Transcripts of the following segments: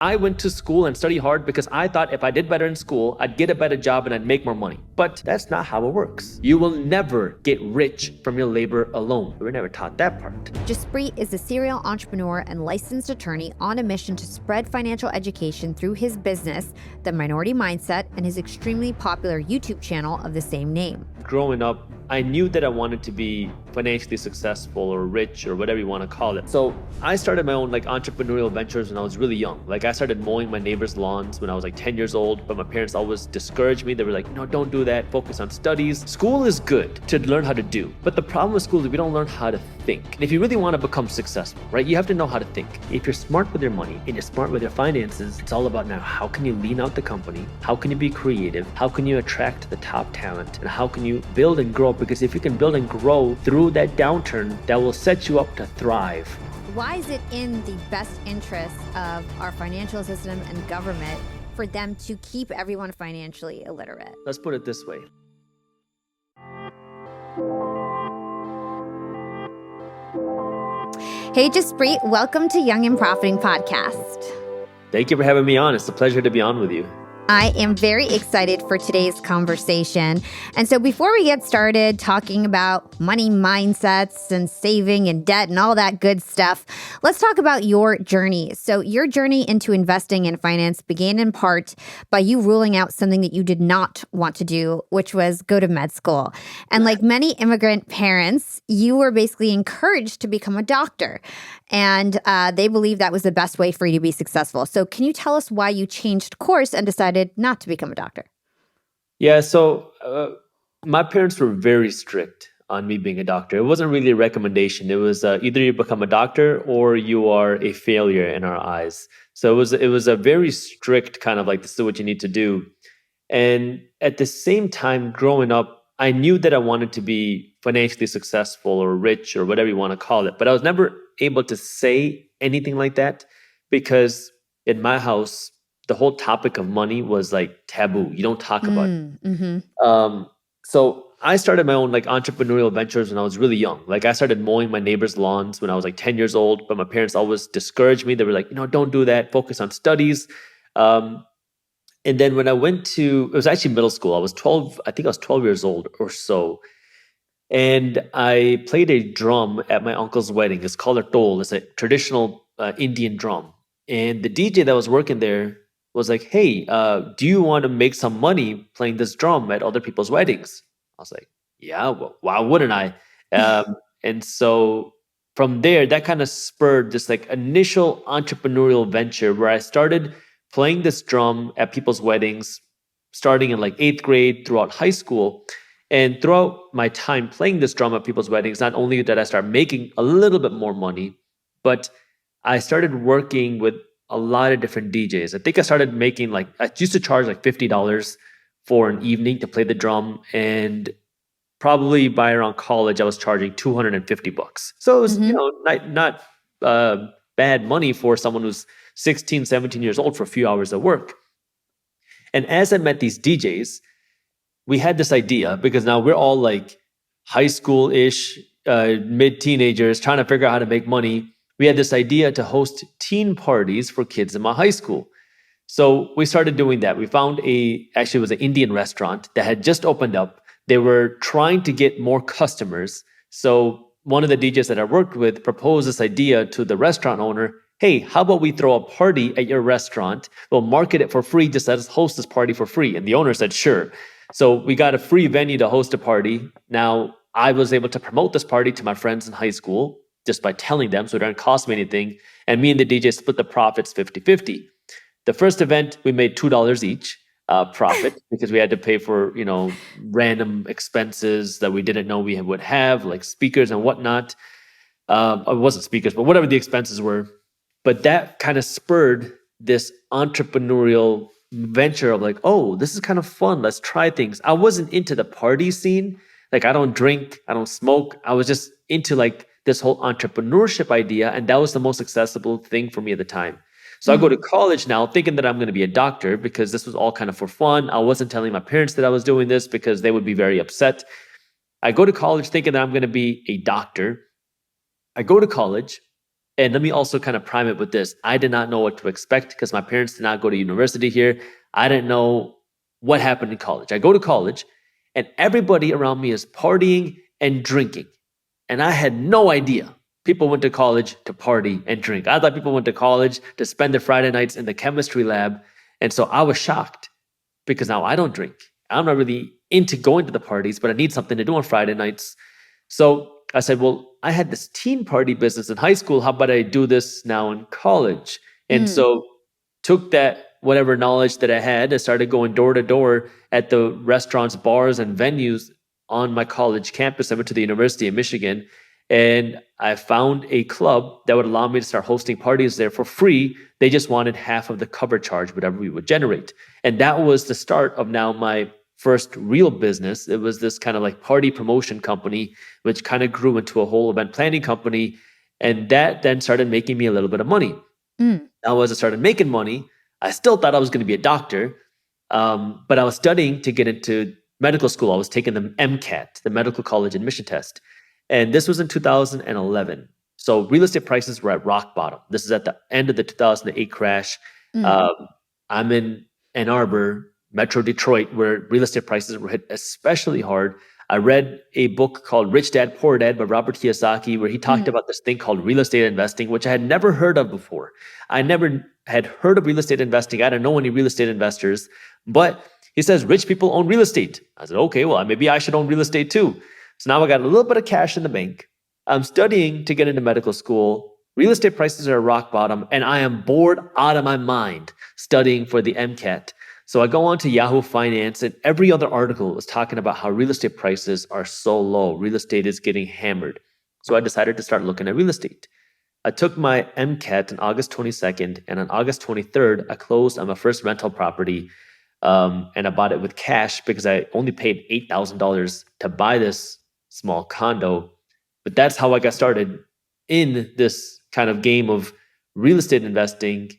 I went to school and studied hard because I thought if I did better in school, I'd get a better job and I'd make more money. But that's not how it works. You will never get rich from your labor alone. We were never taught that part. Jaspreet is a serial entrepreneur and licensed attorney on a mission to spread financial education through his business, The Minority Mindset, and his extremely popular YouTube channel of the same name. Growing up, I knew that I wanted to be financially successful or rich or whatever you want to call it. So I started my own entrepreneurial ventures when I was really young. I started mowing my neighbor's lawns when I was 10 years old, but my parents always discouraged me. They were like, no, don't do that. Focus on studies. School is good to learn how to do. But the problem with school is we don't learn how to think. And if you really want to become successful, right, you have to know how to think. If you're smart with your money and you're smart with your finances, it's all about now, how can you lean out the company? How can you be creative? How can you attract the top talent? And how can you build and grow? Because if you can build and grow through that downturn, that will set you up to thrive. Why is it in the best interest of our financial system and government for them to keep everyone financially illiterate? Let's put it this way. Hey, Jaspreet, welcome to Young and Profiting Podcast. Thank you for having me on. It's a pleasure to be on with you. I am very excited for today's conversation. And so before we get started talking about money mindsets and saving and debt and all that good stuff, let's talk about your journey. So your journey into investing in finance began in part by you ruling out something that you did not want to do, which was go to med school. And like many immigrant parents, you were basically encouraged to become a doctor. And they believed that was the best way for you to be successful. So can you tell us why you changed course and decided not to become a doctor? Yeah, so my parents were very strict on me being a doctor. It wasn't really a recommendation. It was either you become a doctor or you are a failure in our eyes. So it was a very strict kind of this is what you need to do. And at the same time, growing up, I knew that I wanted to be financially successful or rich or whatever you want to call it. But I was never able to say anything like that because in my house, the whole topic of money was taboo. You don't talk about it. Mm-hmm. So I started my own entrepreneurial ventures when I was really young. I started mowing my neighbor's lawns when I was 10 years old, but my parents always discouraged me. They were like, don't do that. Focus on studies. And then when I went to, it was actually middle school. I think I was 12 years old or so. And I played a drum at my uncle's wedding. It's called a tol. It's a traditional Indian drum. And the DJ that was working there was like, hey, do you want to make some money playing this drum at other people's weddings? I was like, yeah, well, why wouldn't I? And so from there, that kind of spurred this initial entrepreneurial venture where I started playing this drum at people's weddings, starting in 8th grade throughout high school. And throughout my time playing this drum at people's weddings, not only did I start making a little bit more money, but I started working with a lot of different DJs. I think I started making I used to charge $50 for an evening to play the drum. And probably by around college, I was charging $250. So it was, not bad money for someone who's 16, 17 years old for a few hours of work. And as I met these DJs, we had this idea because now we're all high school-ish, mid-teenagers trying to figure out how to make money. We had this idea to host teen parties for kids in my high school. So we started doing that. We found actually it was an Indian restaurant that had just opened up. They were trying to get more customers. So one of the DJs that I worked with proposed this idea to the restaurant owner. Hey, how about we throw a party at your restaurant? We'll market it for free. Just let us host this party for free. And the owner said, sure. So we got a free venue to host a party. Now I was able to promote this party to my friends in high school just by telling them, so it didn't cost me anything. And me and the DJ split the profits 50-50. The first event, we made $2 each profit because we had to pay for, random expenses that we didn't know we would have, like speakers and whatnot. It wasn't speakers, but whatever the expenses were. But that kind of spurred this entrepreneurial venture of oh, this is kind of fun. Let's try things. I wasn't into the party scene. I don't drink, I don't smoke. I was just into this whole entrepreneurship idea. And that was the most accessible thing for me at the time. So I go to college now thinking that I'm going to be a doctor because this was all kind of for fun. I wasn't telling my parents that I was doing this because they would be very upset. I go to college thinking that I'm going to be a doctor. I go to college. And let me also kind of prime it with this. I did not know what to expect because my parents did not go to university here. I didn't know what happened in college. I go to college and everybody around me is partying and drinking. And I had no idea people went to college to party and drink. I thought people went to college to spend their Friday nights in the chemistry lab. And so I was shocked because now I don't drink. I'm not really into going to the parties, but I need something to do on Friday nights. So I said, well, I had this teen party business in high school. How about I do this now in college? And Mm. so took that whatever knowledge that I had and started going door to door at the restaurants, bars, and venues on my college campus. I went to the University of Michigan and I found a club that would allow me to start hosting parties there for free. They just wanted half of the cover charge, whatever we would generate. And that was the start of now my first real business. It was this kind of like party promotion company, which kind of grew into a whole event planning company. And that then started making me a little bit of money. Mm. Now, as I started making money, I still thought I was going to be a doctor, but I was studying to get into medical school. I was taking the MCAT, the Medical College Admission Test. And this was in 2011. So real estate prices were at rock bottom. This is at the end of the 2008 crash. Mm. Um, I'm in Ann Arbor, Metro Detroit, where real estate prices were hit especially hard. I read a book called Rich Dad, Poor Dad by Robert Kiyosaki, where he talked Mm. about this thing called real estate investing, which I had never heard of before. I never had heard of real estate investing. I didn't know any real estate investors, but he says rich people own real estate. I said, okay, well, maybe I should own real estate too. So now I got a little bit of cash in the bank. I'm studying to get into medical school. Real estate prices are at rock bottom, and I am bored out of my mind studying for the MCAT. So I go on to Yahoo Finance, and every other article was talking about how real estate prices are so low. Real estate is getting hammered. So I decided to start looking at real estate. I took my MCAT on August 22nd, and on August 23rd, I closed on my first rental property, and I bought it with cash because I only paid $8,000 to buy this small condo. But that's how I got started in this kind of game of real estate investing.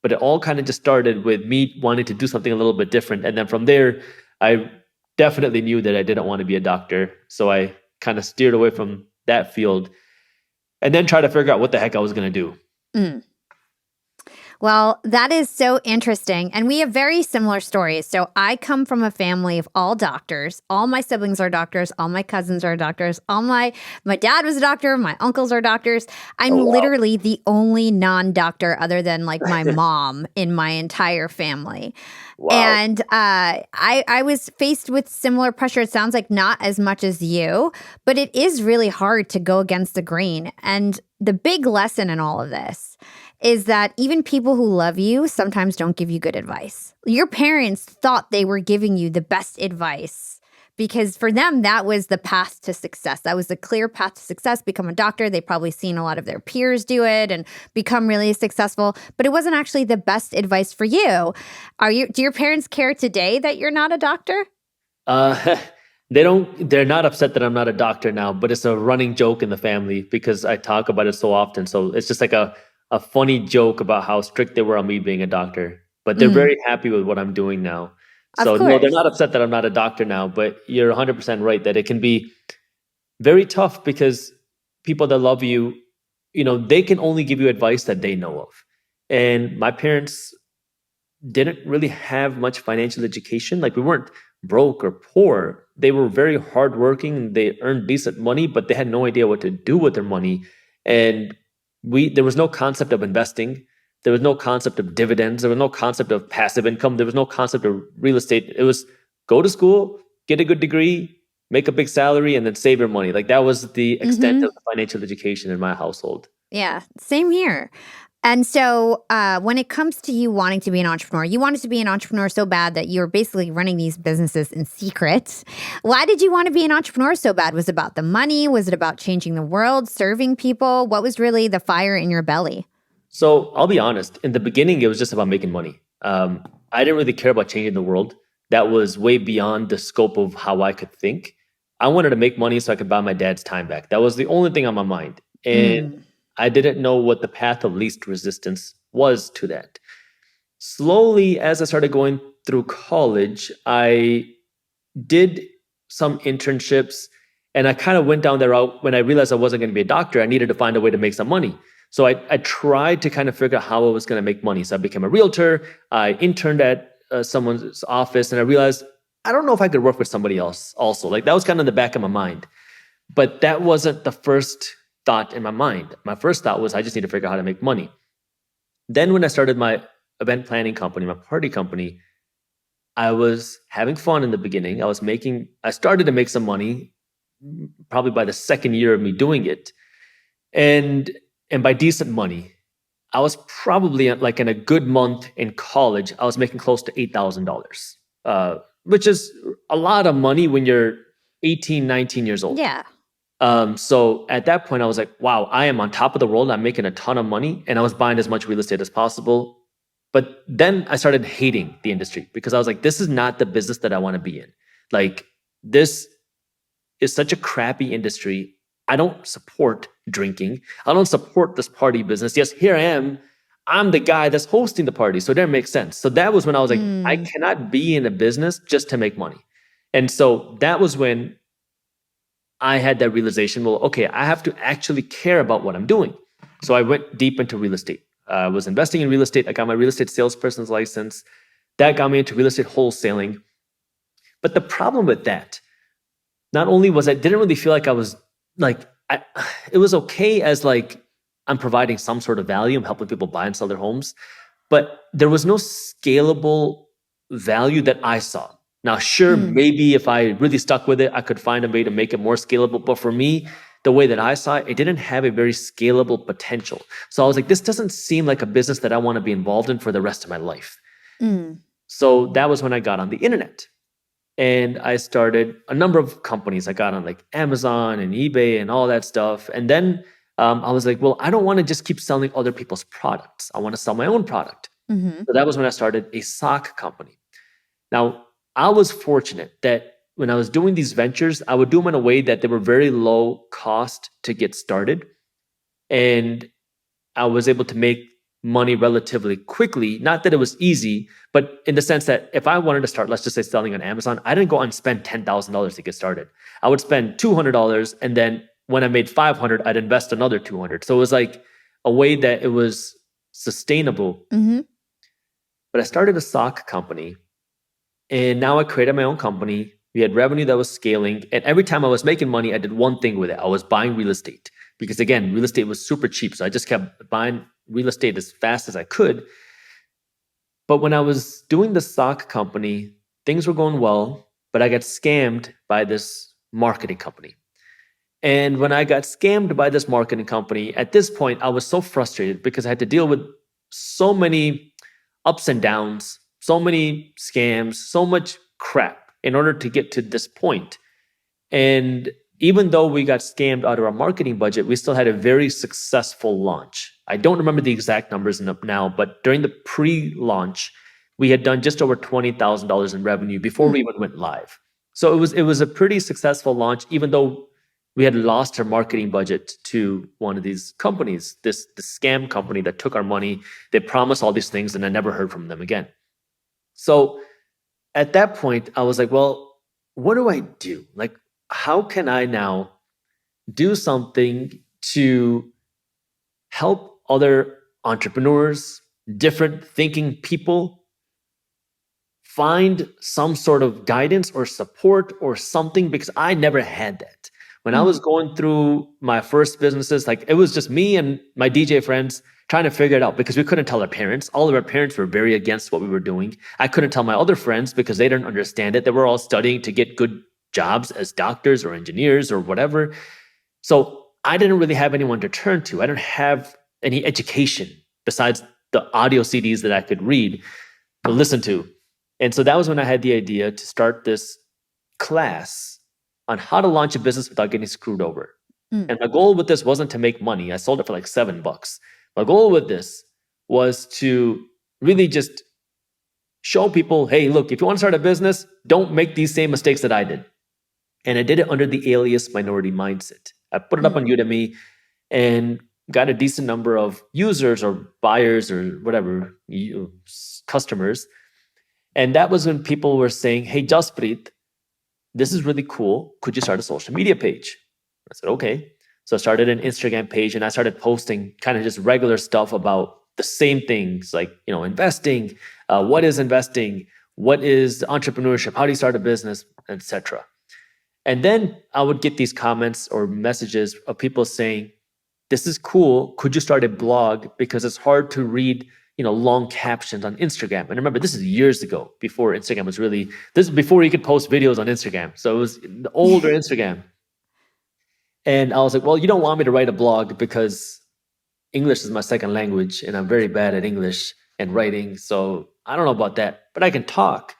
But it all kind of just started with me wanting to do something a little bit different. And then from there, I definitely knew that I didn't want to be a doctor. So I kind of steered away from that field and then tried to figure out what the heck I was going to do. Mm. Well, that is so interesting. And we have very similar stories. So I come from a family of all doctors. All my siblings are doctors. All my cousins are doctors. My dad was a doctor. My uncles are doctors. I'm Oh, wow. literally the only non-doctor other than like my mom in my entire family. Wow. And I was faced with similar pressure. It sounds like not as much as you, but it is really hard to go against the grain. And the big lesson in all of this is that even people who love you sometimes don't give you good advice. Your parents thought they were giving you the best advice because for them, that was the path to success. That was the clear path to success. Become a doctor. They've probably seen a lot of their peers do it and become really successful, but it wasn't actually the best advice for you. Do your parents care today that you're not a doctor? Uh, they're not upset that I'm not a doctor now, but it's a running joke in the family because I talk about it so often. So it's just like a funny joke about how strict they were on me being a doctor. But they're Mm, very happy with what I'm doing now. of So no, they're course. not upset that I'm not a doctor now, but you're 100% right that it can be very tough because people that love you, they can only give you advice that they know of. And my parents didn't really have much financial education. Like we weren't broke or poor. They were very hardworking. They earned decent money, but they had no idea what to do with their money. And there was no concept of investing. There was no concept of dividends. There was no concept of passive income. There was no concept of real estate. It was go to school, get a good degree, make a big salary, and then save your money. Like that was the extent Mm-hmm. of the financial education in my household. Yeah, same here. And so when it comes to you wanting to be an entrepreneur, you wanted to be an entrepreneur so bad that you were basically running these businesses in secret. Why did you want to be an entrepreneur so bad? Was it about the money? Was it about changing the world, serving people? What was really the fire in your belly? So I'll be honest. In the beginning, it was just about making money. I didn't really care about changing the world. That was way beyond the scope of how I could think. I wanted to make money so I could buy my dad's time back. That was the only thing on my mind. And Mm. I didn't know what the path of least resistance was to that. Slowly, as I started going through college, I did some internships and I kind of went down that route when I realized I wasn't going to be a doctor. I needed to find a way to make some money. So I tried to kind of figure out how I was going to make money. So I became a realtor. I interned at someone's office, and I realized I don't know if I could work with somebody else also. Like that was kind of in the back of my mind. But that wasn't the first thought in my mind. My first thought was I just need to figure out how to make money. Then when I started my event planning company, my party company, I was having fun in the beginning. I started to make some money probably by the second year of me doing it. And and by decent money, I was probably like in a good month in college, I was making close to $8,000, which is a lot of money when you're 18, 19 years old. Yeah. So at that point, I was like, wow, I am on top of the world. I'm making a ton of money. And I was buying as much real estate as possible. But then I started hating the industry because I was like, this is not the business that I want to be in. Like, this is such a crappy industry. I don't support drinking. I don't support this party business. Yes, here I am. I'm the guy that's hosting the party. So that makes sense. So that was when I was like, I cannot be in a business just to make money. And so that was when I had that realization, well, okay, I have to actually care about what I'm doing. So I went deep into real estate. I was investing in real estate. I got my real estate salesperson's license. That got me into real estate wholesaling. But the problem with that, not only was I didn't really feel like I was like, it was okay as like I'm providing some sort of value. I'm helping people buy and sell their homes. But there was no scalable value that I saw. Now, sure, maybe if I really stuck with it, I could find a way to make it more scalable. But for me, the way that I saw it, it didn't have a very scalable potential. So I was like, this doesn't seem like a business that I want to be involved in for the rest of my life. So that was when I got on the internet. And I started a number of companies. I got on like Amazon and eBay and all that stuff. And then I was like, well, I don't want to just keep selling other people's products. I want to sell my own product. So that was when I started a sock company. Now, I was fortunate that when I was doing these ventures, I would do them in a way that they were very low cost to get started. And I was able to make money relatively quickly. Not that it was easy, but in the sense that if I wanted to start, let's just say selling on Amazon, I didn't go out and spend $10,000 to get started. I would spend $200, and then when I made 500, I'd invest another 200. So it was like a way that it was sustainable. But I started a sock company, and now I created my own company. We had revenue that was scaling. And every time I was making money, I did one thing with it. I was buying real estate because, again, real estate was super cheap. So I just kept buying real estate as fast as I could. But when I was doing the sock company, things were going well, but I got scammed by this marketing company. And when I got scammed by this marketing company, at this point, I was so frustrated because I had to deal with so many ups and downs, so many scams, so much crap in order to get to this point. And even though we got scammed out of our marketing budget, we still had a very successful launch. I don't remember the exact numbers now, but during the pre-launch, we had done just over $20,000 in revenue before we even went live. So it was a pretty successful launch, even though we had lost our marketing budget to one of these companies, this scam company that took our money. They promised all these things, and I never heard from them again. So at that point, I was like, well, what do I do? Like, how can I now do something to help other entrepreneurs, different thinking people find some sort of guidance or support or something? Because I never had that. When I was going through my first businesses, like it was just me and my DJ friends trying to figure it out because we couldn't tell our parents. All of our parents were very against what we were doing. I couldn't tell my other friends because they didn't understand it. They were all studying to get good jobs as doctors or engineers or whatever. So I didn't really have anyone to turn to. I didn't have any education besides the audio CDs that I could read or listen to. And so that was when I had the idea to start this class on how to launch a business without getting screwed over. And my goal with this wasn't to make money. I sold it for like $7. My goal with this was to really just show people, hey, look, if you want to start a business, don't make these same mistakes that I did. And I did it under the alias minority mindset. I put it up on Udemy and got a decent number of users or buyers or whatever, customers. And that was when people were saying, hey, Jaspreet, this is really cool. Could you start a social media page? I said, okay. So I started an Instagram page and I started posting kind of just regular stuff about the same things like, investing, what is investing, what is entrepreneurship, how do you start a business, etc. And then I would get these comments or messages of people saying, this is cool. Could you start a blog? Because it's hard to read, long captions on Instagram. And remember, this is years ago before Instagram was really, this is before you could post videos on Instagram. So it was the older Instagram. And I was like, well, you don't want me to write a blog because English is my second language and I'm very bad at English and writing. So I don't know about that, but I can talk.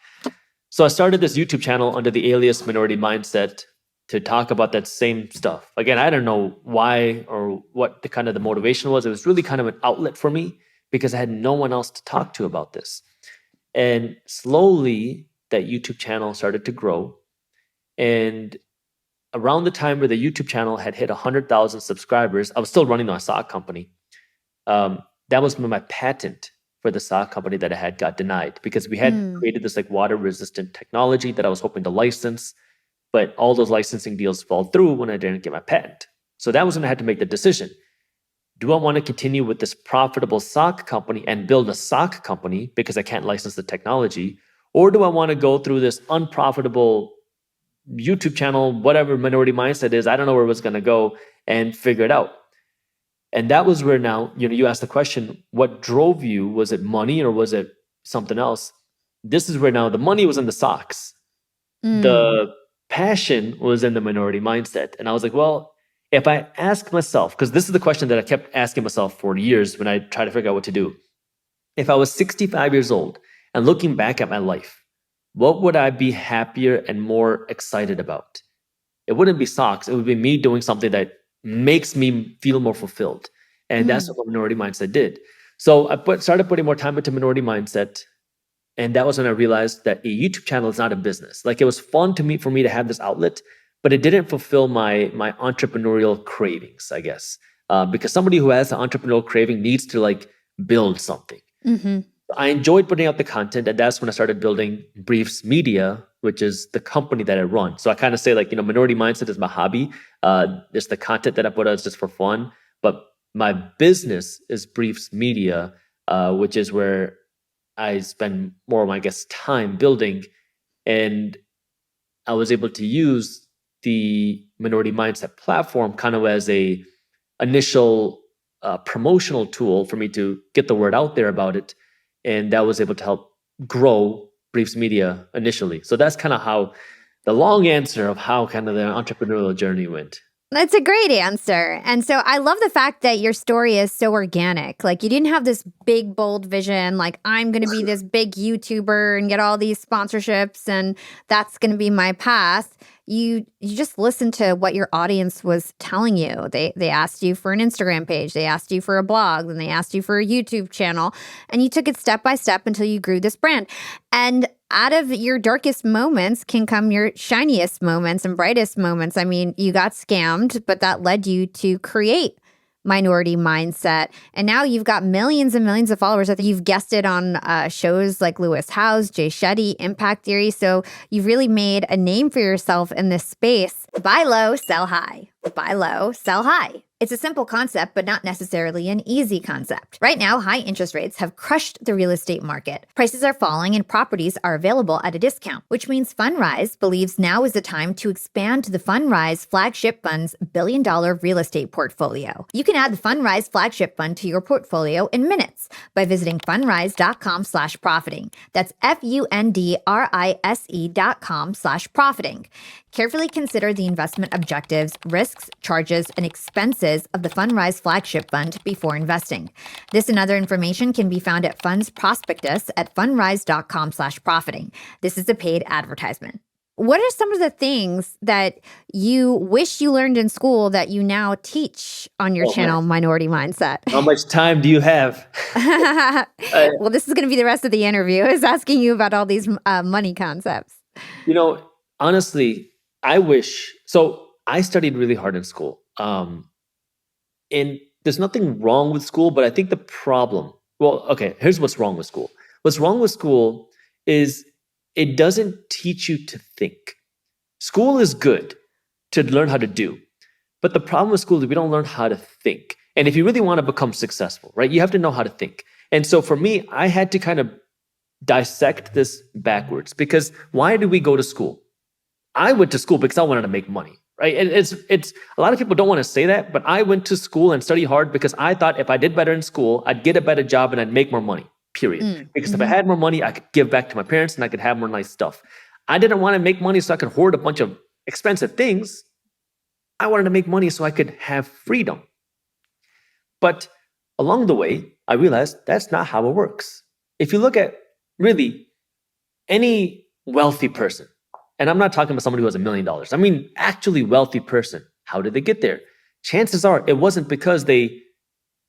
So I started this YouTube channel under the alias Minority Mindset to talk about that same stuff. Again, I don't know why or what the kind of the motivation was. It was really kind of an outlet for me because I had no one else to talk to about this. And slowly that YouTube channel started to grow. And around the time where the YouTube channel had hit 100,000 subscribers, I was still running my sock company. That was when my patent for the sock company that I had got denied because we had created this like water resistant technology that I was hoping to license, but all those licensing deals fell through when I didn't get my patent. So that was when I had to make the decision. Do I want to continue with this profitable sock company and build a sock company because I can't license the technology? Or do I want to go through this unprofitable YouTube channel, whatever Minority Mindset is, I don't know where it was going to go, and figure it out? And that was where now, you asked the question, what drove you? Was it money or was it something else? This is where now the money was in the socks. The passion was in the Minority Mindset. And I was like, well, if I ask myself, because this is the question that I kept asking myself for years when I tried to figure out what to do. If I was 65 years old and looking back at my life, what would I be happier and more excited about? It wouldn't be socks. It would be me doing something that makes me feel more fulfilled. And that's what Minority Mindset did. So I started putting more time into Minority Mindset. And that was when I realized that a YouTube channel is not a business. Like it was fun for me to have this outlet, but it didn't fulfill my entrepreneurial cravings, I guess. Because somebody who has an entrepreneurial craving needs to like build something. I enjoyed putting out the content, and that's when I started building Briefs Media, which is the company that I run. So I kind of say like, Minority Mindset is my hobby. It's the content that I put out is just for fun. But my business is Briefs Media, which is where I spend more of my, time building. And I was able to use the Minority Mindset platform kind of as a initial promotional tool for me to get the word out there about it. And that was able to help grow Briefs Media initially. So that's kind of how the long answer of how kind of the entrepreneurial journey went. That's a great answer. And so I love the fact that your story is so organic. Like you didn't have this big, bold vision, like I'm going to be this big YouTuber and get all these sponsorships and that's going to be my path. You just listened to what your audience was telling you. They asked you for an Instagram page, they asked you for a blog, then they asked you for a YouTube channel, and you took it step by step until you grew this brand. And out of your darkest moments can come your shiniest moments and brightest moments. I mean, you got scammed, but that led you to create Minority Mindset. And now you've got millions and millions of followers. I think you've guested on shows like Lewis Howes, Jay Shetty, Impact Theory. So you've really made a name for yourself in this space. Buy low, sell high. Buy low, sell high. It's a simple concept, but not necessarily an easy concept. Right now, high interest rates have crushed the real estate market. Prices are falling and properties are available at a discount, which means Fundrise believes now is the time to expand the Fundrise Flagship Fund's billion-dollar real estate portfolio. You can add the Fundrise Flagship Fund to your portfolio in minutes by visiting fundrise.com/profiting. That's fundrise.com/profiting. Carefully consider the investment objectives, risks, charges, and expenses of the Fundrise Flagship Fund before investing. This and other information can be found at Fund's prospectus at fundrise.com/profiting. This is a paid advertisement. What are some of the things that you wish you learned in school that you now teach on your channel, Minority Mindset? How much time do you have? Well, this is going to be the rest of the interview, is asking you about all these money concepts. Honestly, I wish. So I studied really hard in school. And there's nothing wrong with school, but I think the problem, here's what's wrong with school. What's wrong with school is it doesn't teach you to think. School is good to learn how to do, But the problem with school is we don't learn how to think. And if you really want to become successful, right, you have to know how to think. And so for me, I had to kind of dissect this backwards, because why did we go to school? I went to school because I wanted to make money, right? And it's a lot of people don't want to say that, but I went to school and studied hard because I thought if I did better in school, I'd get a better job and I'd make more money, period. Because if I had more money, I could give back to my parents and I could have more nice stuff. I didn't want to make money so I could hoard a bunch of expensive things. I wanted to make money so I could have freedom. But along the way, I realized that's not how it works. If you look at really any wealthy person, and I'm not talking about somebody who has $1 million. I mean, actually wealthy person. How did they get there? Chances are it wasn't because they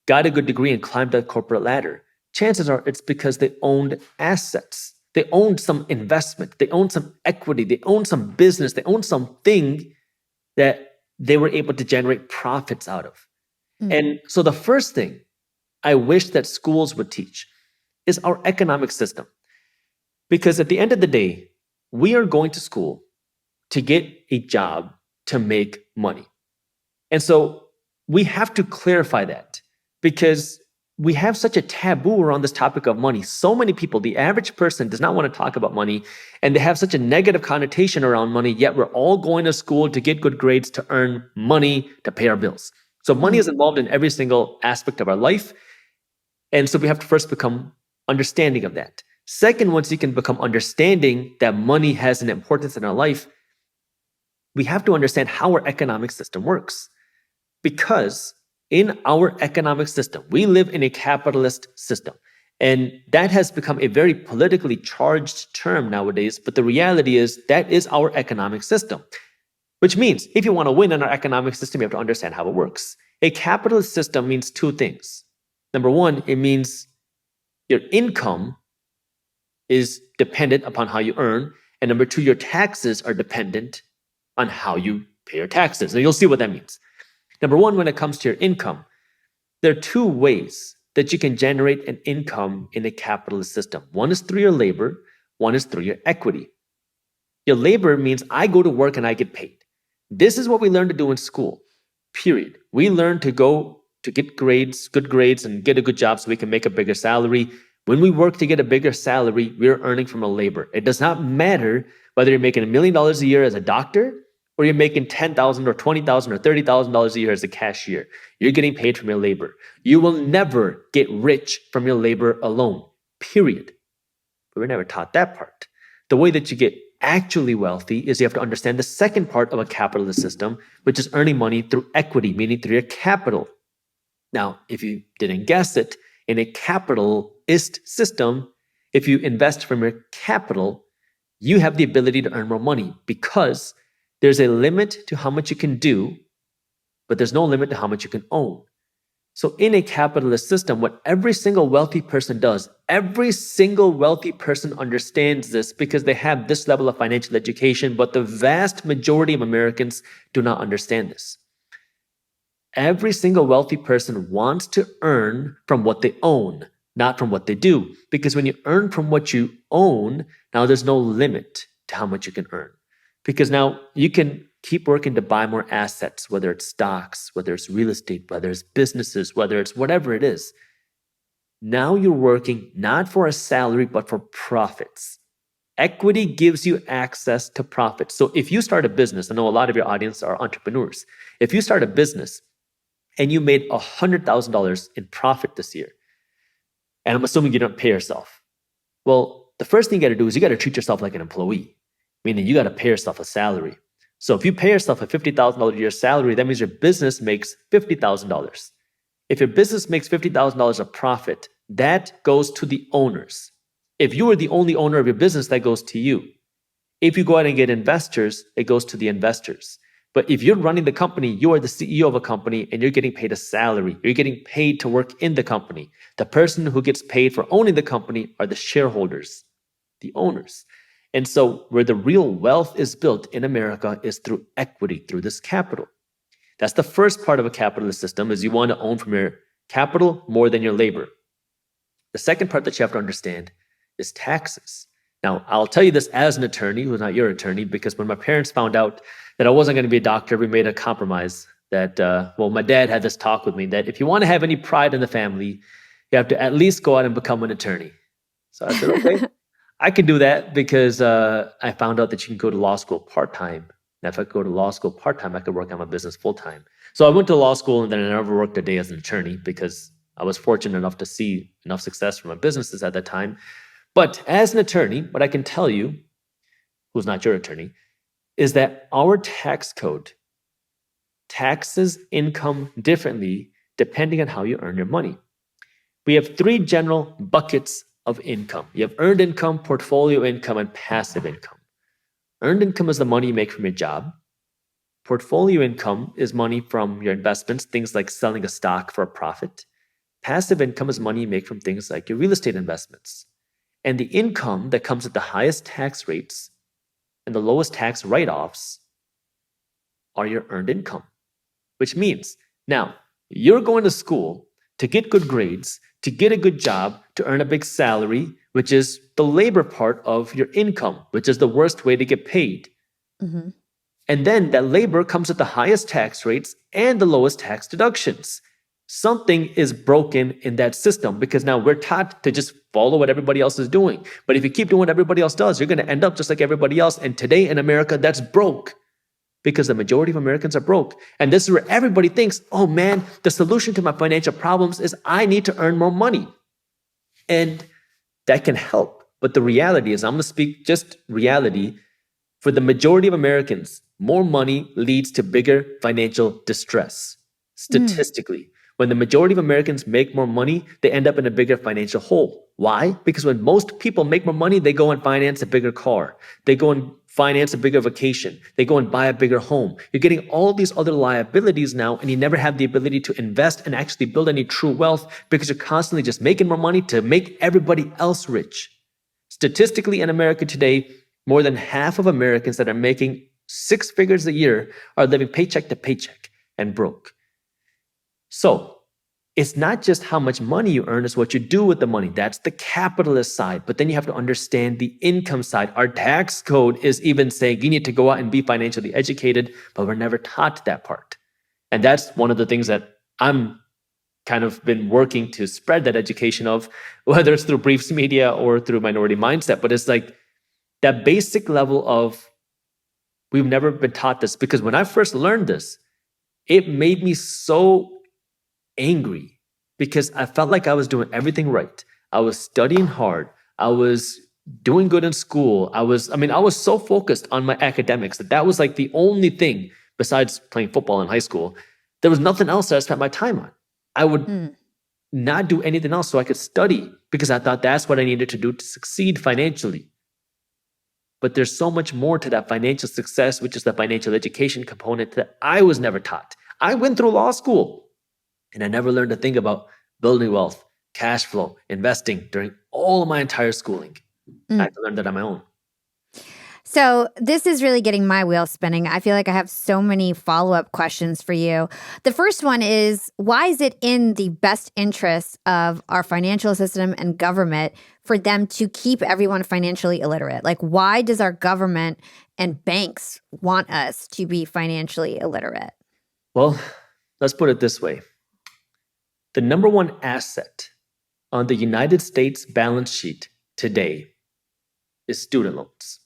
got a good degree and climbed that corporate ladder. Chances are it's because they owned assets. They owned some investment. They owned some equity. They owned some business. They owned something that they were able to generate profits out of. And so the first thing I wish that schools would teach is our economic system. Because at the end of the day, we are going to school to get a job to make money. And so we have to clarify that, because we have such a taboo around this topic of money. So many people, the average person does not want to talk about money, and they have such a negative connotation around money, yet we're all going to school to get good grades, to earn money, to pay our bills. So money is involved in every single aspect of our life. And so we have to first become understanding of that. Second, once you can become understanding that money has an importance in our life, we have to understand how our economic system works. Because in our economic system, we live in a capitalist system. And that has become a very politically charged term nowadays. But the reality is that is our economic system. Which means if you want to win in our economic system, you have to understand how it works. A capitalist system means two things. Number one, it means your income is dependent upon how you earn. And number two, your taxes are dependent on how you pay your taxes. And you'll see what that means. Number one, when it comes to your income, there are two ways that you can generate an income in a capitalist system. One is through your labor, one is through your equity. Your labor means I go to work and I get paid. This is what we learn to do in school, period. We learn to go to get grades, good grades, and get a good job so we can make a bigger salary. When we work to get a bigger salary, we're earning from our labor. It does not matter whether you're making $1 million a year as a doctor or you're making $10,000 or $20,000 or $30,000 a year as a cashier. You're getting paid from your labor. You will never get rich from your labor alone, period. But we're never taught that part. The way that you get actually wealthy is you have to understand the second part of a capitalist system, which is earning money through equity, meaning through your capital. Now, if you didn't guess it, in a capitalist system, if you invest from your capital, you have the ability to earn more money because there's a limit to how much you can do, but there's no limit to how much you can own. So in a capitalist system, what every single wealthy person does, every single wealthy person understands this because they have this level of financial education, but the vast majority of Americans do not understand this. Every single wealthy person wants to earn from what they own, not from what they do. Because when you earn from what you own, now there's no limit to how much you can earn. Because now you can keep working to buy more assets, whether it's stocks, whether it's real estate, whether it's businesses, whether it's whatever it is. Now you're working not for a salary, but for profits. Equity gives you access to profits. So if you start a business, I know a lot of your audience are entrepreneurs. If you start a business and you made $100,000 in profit this year, and I'm assuming you don't pay yourself. Well, the first thing you got to do is you got to treat yourself like an employee, meaning you got to pay yourself a salary. So if you pay yourself a $50,000 a year salary, that means your business makes $50,000. If your business makes $50,000 of profit, that goes to the owners. If you are the only owner of your business, that goes to you. If you go out and get investors, it goes to the investors. But if you're running the company, you are the CEO of a company and you're getting paid a salary. You're getting paid to work in the company. The person who gets paid for owning the company are the shareholders, the owners. And so where the real wealth is built in America is through equity, through this capital. That's the first part of a capitalist system, is you want to own from your capital more than your labor. The second part that you have to understand is taxes. Now, I'll tell you this as an attorney who's not your attorney, because when my parents found out that I wasn't going to be a doctor, we made a compromise that, my dad had this talk with me that if you want to have any pride in the family, you have to at least go out and become an attorney. So I said, okay, I can do that because I found out that you can go to law school part-time. And if I go to law school part-time, I could work on my business full-time. So I went to law school and then I never worked a day as an attorney because I was fortunate enough to see enough success from my businesses at that time. But as an attorney, what I can tell you, who's not your attorney, is that our tax code taxes income differently depending on how you earn your money. We have three general buckets of income. You have earned income, portfolio income, and passive income. Earned income is the money you make from your job. Portfolio income is money from your investments, things like selling a stock for a profit. Passive income is money you make from things like your real estate investments. And the income that comes at the highest tax rates and the lowest tax write-offs are your earned income. Which means, now, you're going to school to get good grades, to get a good job, to earn a big salary, which is the labor part of your income, which is the worst way to get paid. Mm-hmm. And then that labor comes at the highest tax rates and the lowest tax deductions. Something is broken in that system because now we're taught to just follow what everybody else is doing. But if you keep doing what everybody else does, you're going to end up just like everybody else. And today in America, that's broke because the majority of Americans are broke. And this is where everybody thinks, oh man, the solution to my financial problems is I need to earn more money. And that can help. But the reality is, I'm going to speak just reality. For the majority of Americans, more money leads to bigger financial distress. Statistically, when the majority of Americans make more money, they end up in a bigger financial hole. Why? Because when most people make more money, they go and finance a bigger car. They go and finance a bigger vacation. They go and buy a bigger home. You're getting all these other liabilities now, and you never have the ability to invest and actually build any true wealth because you're constantly just making more money to make everybody else rich. Statistically, in America today, more than half of Americans that are making 6 figures a year are living paycheck to paycheck and broke. So it's not just how much money you earn, it's what you do with the money. That's the capitalist side. But then you have to understand the income side. Our tax code is even saying you need to go out and be financially educated, but we're never taught that part. And that's one of the things that I'm kind of been working to spread that education of, whether it's through Briefs Media or through Minority Mindset. But it's like that basic level of, we've never been taught this, because when I first learned this, it made me so angry because I felt like I was doing everything right. I was studying hard. I was doing good in school. I was so focused on my academics that was like the only thing besides playing football in high school. There was nothing else that I spent my time on. I would not do anything else so I could study because I thought that's what I needed to do to succeed financially. But there's so much more to that financial success, which is the financial education component that I was never taught. I went through law school and I never learned a thing about building wealth, cash flow, investing during all of my entire schooling. I had to learn that on my own. So this is really getting my wheels spinning. I feel like I have so many follow-up questions for you. The first one is, why is it in the best interest of our financial system and government for them to keep everyone financially illiterate? Like, why does our government and banks want us to be financially illiterate? Well, let's put it this way. The number one asset on the United States balance sheet today is student loans.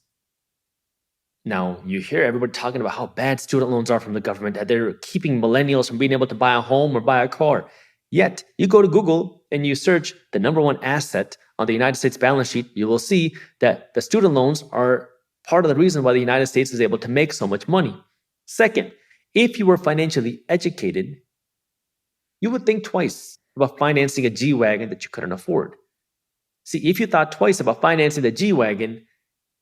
Now, you hear everybody talking about how bad student loans are from the government, that they're keeping millennials from being able to buy a home or buy a car. Yet, you go to Google and you search the number one asset on the United States balance sheet, you will see that the student loans are part of the reason why the United States is able to make so much money. Second, if you were financially educated, you would think twice about financing a G-Wagon that you couldn't afford. See, if you thought twice about financing the G-Wagon,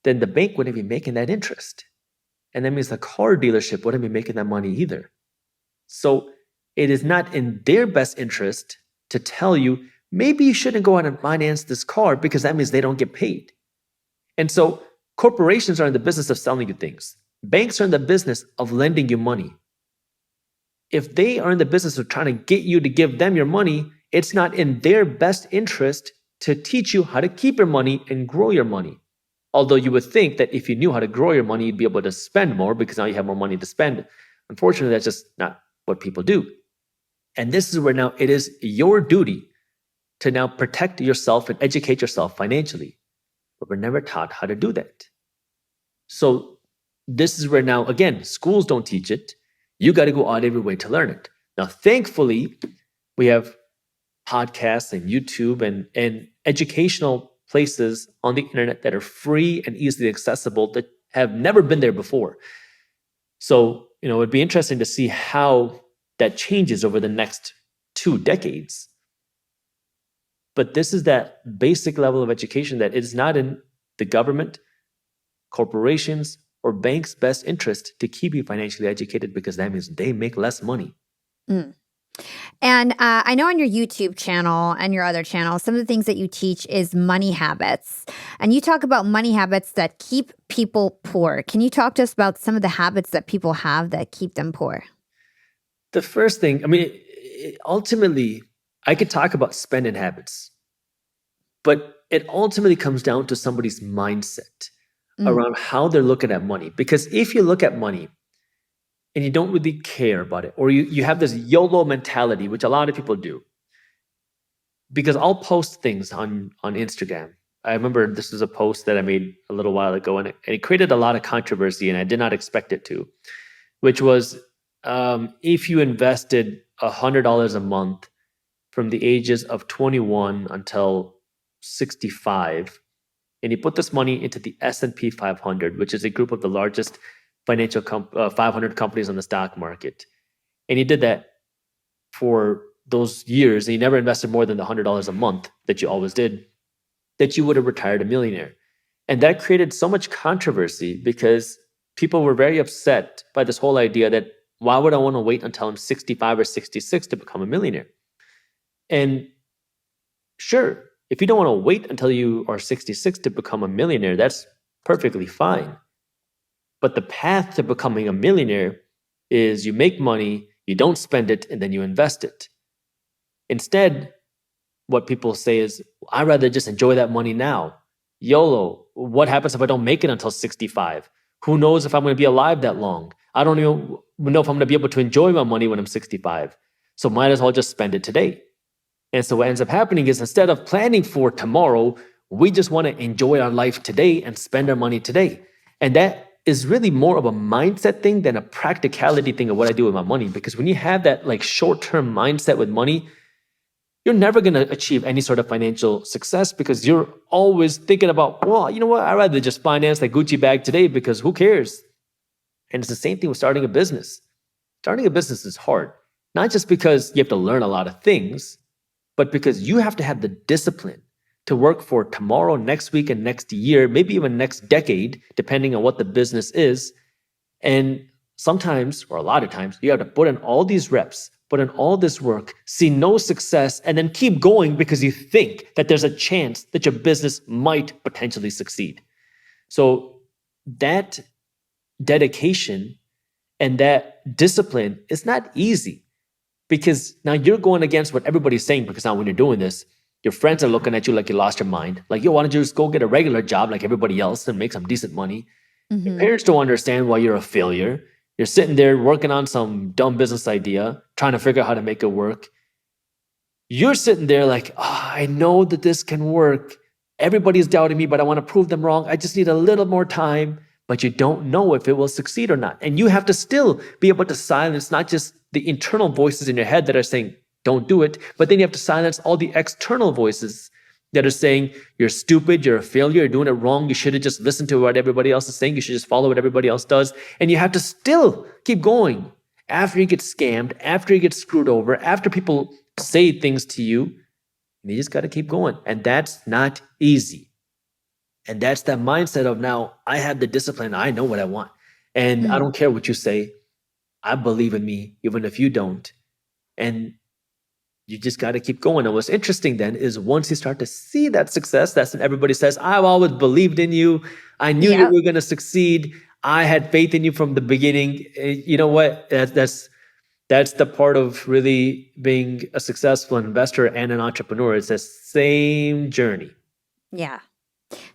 then the bank wouldn't be making that interest. And that means the car dealership wouldn't be making that money either. So it is not in their best interest to tell you, maybe you shouldn't go out and finance this car because that means they don't get paid. And so corporations are in the business of selling you things. Banks are in the business of lending you money. If they are in the business of trying to get you to give them your money, it's not in their best interest to teach you how to keep your money and grow your money. Although you would think that if you knew how to grow your money, you'd be able to spend more because now you have more money to spend. Unfortunately, that's just not what people do. And this is where now it is your duty to now protect yourself and educate yourself financially. But we're never taught how to do that. So this is where now, again, schools don't teach it. You got to go out every way to learn it. Now, thankfully, we have podcasts and YouTube and educational places on the internet that are free and easily accessible that have never been there before. So, it'd be interesting to see how that changes over the next 2 decades. But this is that basic level of education that is not in the government, corporations, or banks' best interest to keep you financially educated, because that means they make less money. Mm. And I know on your YouTube channel and your other channels, some of the things that you teach is money habits. And you talk about money habits that keep people poor. Can you talk to us about some of the habits that people have that keep them poor? The first thing, ultimately, I could talk about spending habits, but it ultimately comes down to somebody's mindset around how they're looking at money. Because if you look at money and you don't really care about it, or you have this YOLO mentality, which a lot of people do, because I'll post things on Instagram. I remember this was a post that I made a little while ago, and it created a lot of controversy, and I did not expect it to, which was if you invested $100 a month from the ages of 21 until 65, and you put this money into the S&P 500, which is a group of the largest financial 500 companies on the stock market, and you did that for those years, and you never invested more than the $100 a month that you always did, that you would have retired a millionaire. And that created so much controversy because people were very upset by this whole idea that why would I want to wait until I'm 65 or 66 to become a millionaire? And sure, if you don't want to wait until you are 66 to become a millionaire, that's perfectly fine. But the path to becoming a millionaire is you make money, you don't spend it, and then you invest it. Instead, what people say is, I'd rather just enjoy that money now. YOLO. What happens if I don't make it until 65? Who knows if I'm going to be alive that long? I don't even know if I'm going to be able to enjoy my money when I'm 65. So might as well just spend it today. And so what ends up happening is, instead of planning for tomorrow, we just want to enjoy our life today and spend our money today. And that is really more of a mindset thing than a practicality thing of what I do with my money. Because when you have that short-term mindset with money, you're never going to achieve any sort of financial success, because you're always thinking about, well, you know what? I'd rather just finance that Gucci bag today, because who cares? And it's the same thing with starting a business. Starting a business is hard, not just because you have to learn a lot of things, but because you have to have the discipline to work for tomorrow, next week, and next year, maybe even next decade, depending on what the business is. And sometimes, or a lot of times, you have to put in all these reps, put in all this work, see no success, and then keep going because you think that there's a chance that your business might potentially succeed. So that dedication and that discipline is not easy, because now you're going against what everybody's saying. Because now when you're doing this, your friends are looking at you like you lost your mind. Like, yo, why don't you just go get a regular job like everybody else and make some decent money? Your parents don't understand why you're a failure. You're sitting there working on some dumb business idea, trying to figure out how to make it work. You're sitting there like, I know that this can work. Everybody's doubting me, but I want to prove them wrong. I just need a little more time. But you don't know if it will succeed or not. And you have to still be able to silence not just the internal voices in your head that are saying, don't do it, but then you have to silence all the external voices that are saying, you're stupid, you're a failure, you're doing it wrong, you should have just listened to what everybody else is saying, you should just follow what everybody else does. And you have to still keep going after you get scammed, after you get screwed over, after people say things to you. And you just got to keep going. And that's not easy. And that's that mindset of, now I have the discipline, I know what I want. And I don't care what you say. I believe in me, even if you don't. And you just got to keep going. And what's interesting then is, once you start to see that success, that's when everybody says, I've always believed in you. I knew you were going to succeed. I had faith in you from the beginning. You know what? That's the part of really being a successful investor and an entrepreneur. It's the same journey. Yeah.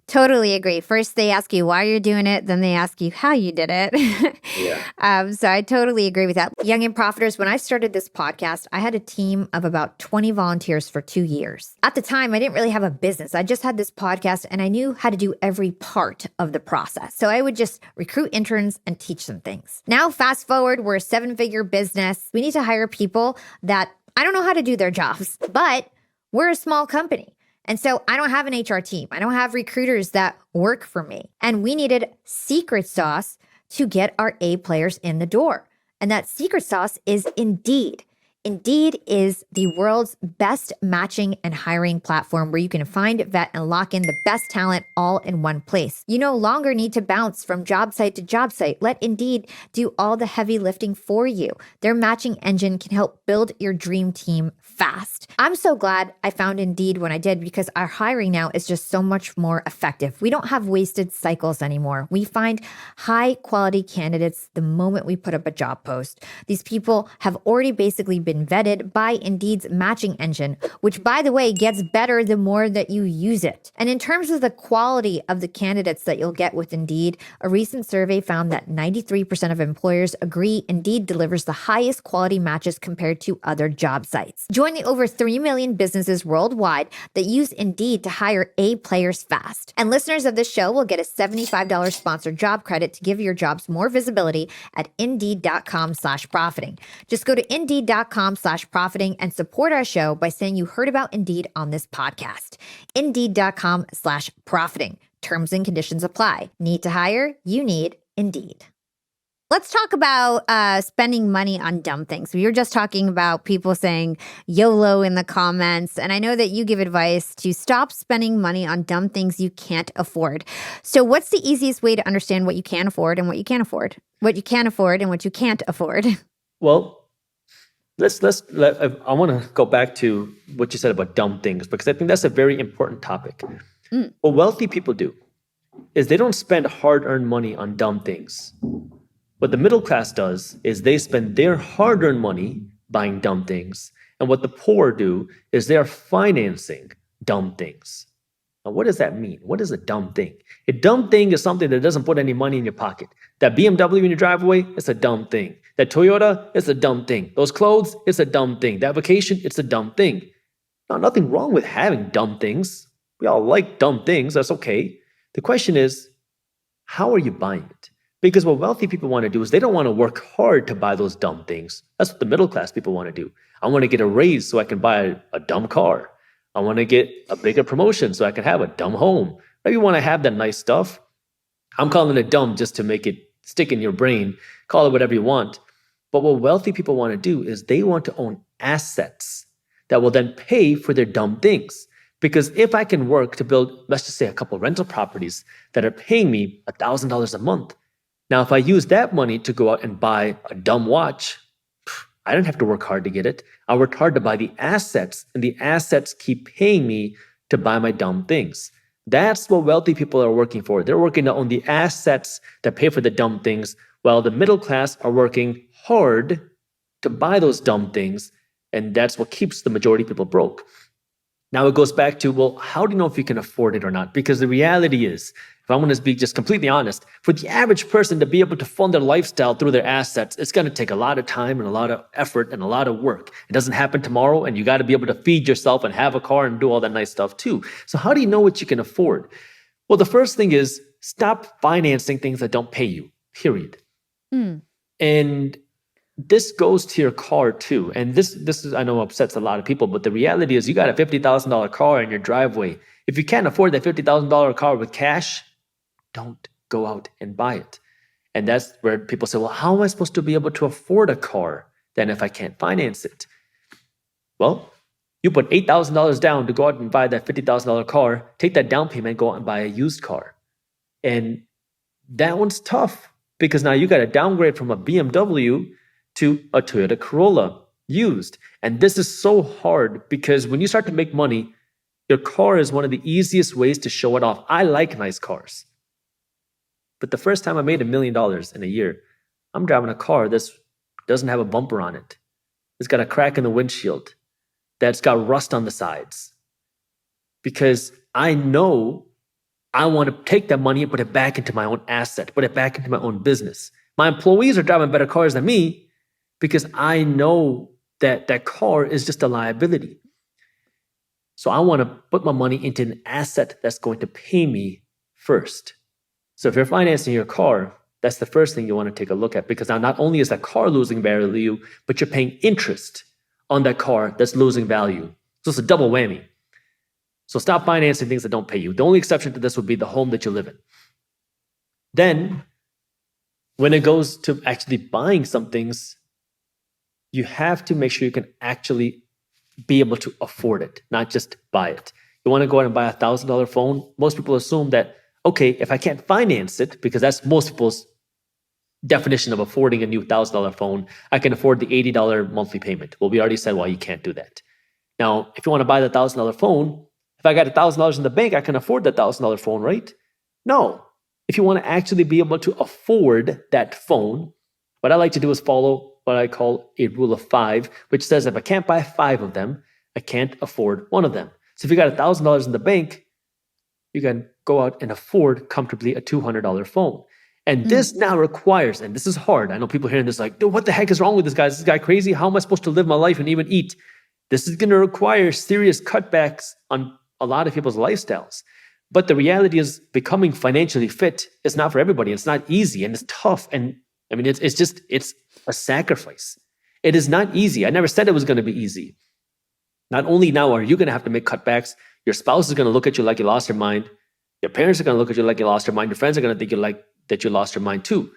Totally agree. First, they ask you why you're doing it, then they ask you how you did it. Yeah. So I totally agree with that. Young and Profiters, when I started this podcast, I had a team of about 20 volunteers for 2 years. At the time, I didn't really have a business. I just had this podcast and I knew how to do every part of the process. So I would just recruit interns and teach them things. Now, fast forward, we're a 7-figure business. We need to hire people that I don't know how to do their jobs, but we're a small company. And so I don't have an HR team. I don't have recruiters that work for me. And we needed secret sauce to get our A players in the door. And that secret sauce is Indeed. Indeed is the world's best matching and hiring platform where you can find, vet, and lock in the best talent all in one place. You no longer need to bounce from job site to job site. Let Indeed do all the heavy lifting for you. Their matching engine can help build your dream team fast. I'm so glad I found Indeed when I did because our hiring now is just so much more effective. We don't have wasted cycles anymore. We find high quality candidates the moment we put up a job post. These people have already basically been vetted by Indeed's matching engine, which, by the way, gets better the more that you use it. And in terms of the quality of the candidates that you'll get with Indeed, a recent survey found that 93% of employers agree Indeed delivers the highest quality matches compared to other job sites. Join the over 3 million businesses worldwide that use Indeed to hire A players fast. And listeners of this show will get a $75 sponsored job credit to give your jobs more visibility at Indeed.com/profiting. Just go to Indeed.com/profiting and support our show by saying you heard about Indeed on this podcast. Indeed.com/profiting. Terms and conditions apply. Need to hire? You need Indeed. Let's talk about spending money on dumb things. We were just talking about people saying YOLO in the comments, and I know that you give advice to stop spending money on dumb things you can't afford. So what's the easiest way to understand what you can afford and what you can't afford? What you can afford and what you can't afford? Well, I want to go back to what you said about dumb things because I think that's a very important topic. What wealthy people do is they don't spend hard-earned money on dumb things. What the middle class does is they spend their hard-earned money buying dumb things. And what the poor do is they are financing dumb things. Now, what does that mean? What is a dumb thing? A dumb thing is something that doesn't put any money in your pocket. That BMW in your driveway, it's a dumb thing. That Toyota, it's a dumb thing. Those clothes, it's a dumb thing. That vacation, it's a dumb thing. Now, nothing wrong with having dumb things. We all like dumb things. That's okay. The question is, how are you buying it? Because what wealthy people want to do is they don't want to work hard to buy those dumb things. That's what the middle class people want to do. I want to get a raise so I can buy a dumb car. I want to get a bigger promotion so I can have a dumb home. Maybe you want to have that nice stuff. I'm calling it dumb just to make it stick in your brain. Call it whatever you want. But what wealthy people want to do is they want to own assets that will then pay for their dumb things. Because if I can work to build, let's just say, a couple rental properties that are paying me $1,000 a month, now, if I use that money to go out and buy a dumb watch, I don't have to work hard to get it. I worked hard to buy the assets, and the assets keep paying me to buy my dumb things. That's what wealthy people are working for. They're working to own the assets that pay for the dumb things, while the middle class are working hard to buy those dumb things, and that's what keeps the majority of people broke. Now it goes back to, well, how do you know if you can afford it or not? Because the reality is, if I'm going to be just completely honest, for the average person to be able to fund their lifestyle through their assets, it's going to take a lot of time and a lot of effort and a lot of work. It doesn't happen tomorrow, and you got to be able to feed yourself and have a car and do all that nice stuff too. So how do you know what you can afford? Well, the first thing is stop financing things that don't pay you, period. And this goes to your car too. And this is, I know, upsets a lot of people, but the reality is you got a $50,000 car in your driveway. If you can't afford that $50,000 car with cash, don't go out and buy it. And that's where people say, well, how am I supposed to be able to afford a car then if I can't finance it? Well, you put $8,000 down to go out and buy that $50,000 car, take that down payment, go out and buy a used car. And that one's tough because now you got to downgrade from a BMW to a Toyota Corolla used. And this is so hard because when you start to make money, your car is one of the easiest ways to show it off. I like nice cars. But the first time I made $1 million in a year, I'm driving a car that doesn't have a bumper on it. It's got a crack in the windshield. That's got rust on the sides. Because I know I want to take that money and put it back into my own asset, put it back into my own business. My employees are driving better cars than me because I know that that car is just a liability. So I want to put my money into an asset that's going to pay me first. So if you're financing your car, that's the first thing you want to take a look at, because now not only is that car losing value, but you're paying interest on that car that's losing value. So it's a double whammy. So stop financing things that don't pay you. The only exception to this would be the home that you live in. Then, when it goes to actually buying some things, you have to make sure you can actually be able to afford it, not just buy it. You want to go out and buy $1,000 phone. Most people assume that, okay, if I can't finance it, because that's most people's definition of affording a new $1,000 phone, I can afford the $80 monthly payment. Well, we already said why you can't do that. Now, if you want to buy the $1,000 phone, if I got $1,000 in the bank, I can afford the $1,000 phone, right? No. If you want to actually be able to afford that phone, what I like to do is follow what I call a rule of 5, which says if I can't buy 5 of them, I can't afford one of them. So if you got $1,000 in the bank, you can go out and afford comfortably a $200 phone. And this now requires, and this is hard. I know people hearing this like, dude, what the heck is wrong with this guy? Is this guy crazy? How am I supposed to live my life and even eat? This is going to require serious cutbacks on a lot of people's lifestyles. But the reality is becoming financially fit is not for everybody. It's not easy and it's tough. And I mean, it's a sacrifice. It is not easy. I never said it was going to be easy. Not only now are you going to have to make cutbacks, your spouse is going to look at you like you lost your mind. Your parents are going to look at you like you lost your mind. Your friends are going to think that you lost your mind too.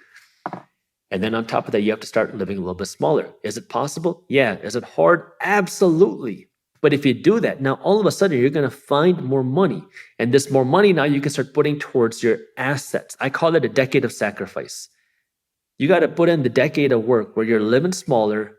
And then on top of that, you have to start living a little bit smaller. Is it possible? Yeah. Is it hard? Absolutely. But if you do that, now all of a sudden you're going to find more money. And this more money now you can start putting towards your assets. I call it a decade of sacrifice. You got to put in the decade of work where you're living smaller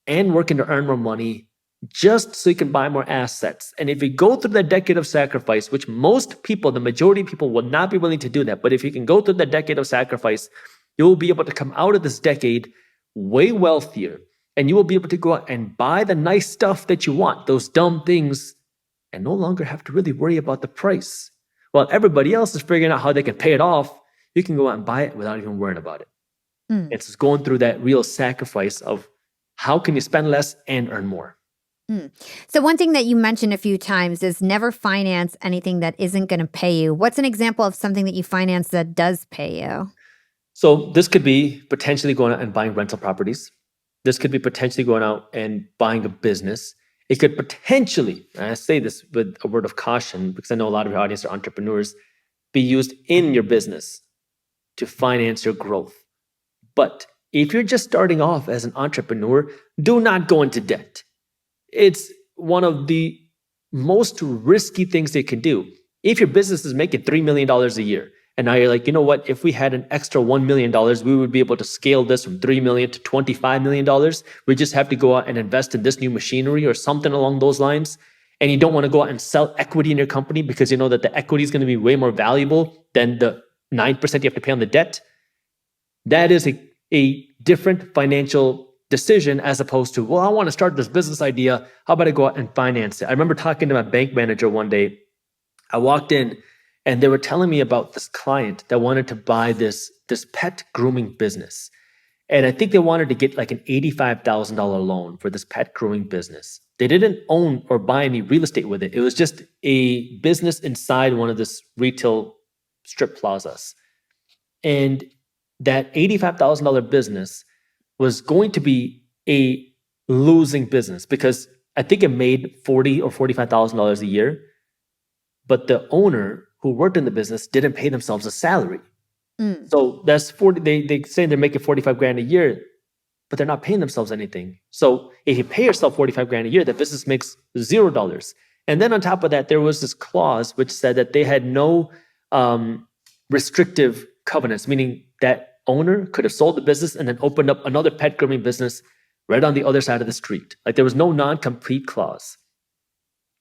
and working to earn more money just so you can buy more assets. And if you go through that decade of sacrifice, which most people, the majority of people will not be willing to do that, but if you can go through that decade of sacrifice, you will be able to come out of this decade way wealthier, and you will be able to go out and buy the nice stuff that you want, those dumb things, and no longer have to really worry about the price. While everybody else is figuring out how they can pay it off, you can go out and buy it without even worrying about it. It's just going through that real sacrifice of how can you spend less and earn more. So one thing that you mentioned a few times is never finance anything that isn't going to pay you. What's an example of something that you finance that does pay you? So this could be potentially going out and buying rental properties. This could be potentially going out and buying a business. It could potentially, and I say this with a word of caution because I know a lot of your audience are entrepreneurs, be used in your business to finance your growth. But if you're just starting off as an entrepreneur, do not go into debt. It's one of the most risky things they can do. If your business is making $3 million a year, and now you're like, you know what, if we had an extra $1 million, we would be able to scale this from $3 million to $25 million. We just have to go out and invest in this new machinery or something along those lines. And you don't want to go out and sell equity in your company because you know that the equity is going to be way more valuable than the 9% you have to pay on the debt. That is a different financial decision as opposed to, well, I want to start this business idea. How about I go out and finance it? I remember talking to my bank manager one day. I walked in and they were telling me about this client that wanted to buy this pet grooming business. And I think they wanted to get like an $85,000 loan for this pet grooming business. They didn't own or buy any real estate with it. It was just a business inside one of this retail strip plazas. And that $85,000 business was going to be a losing business because I think it made $40,000 or $45,000 a year, but the owner who worked in the business didn't pay themselves a salary. So that's 40. They say they're making 45 grand a year, but they're not paying themselves anything. So if you pay yourself 45 grand a year, the business makes $0. And then on top of that, there was this clause which said that they had no restrictive covenants, meaning that owner could have sold the business and then opened up another pet grooming business right on the other side of the street. Like there was no non-compete clause.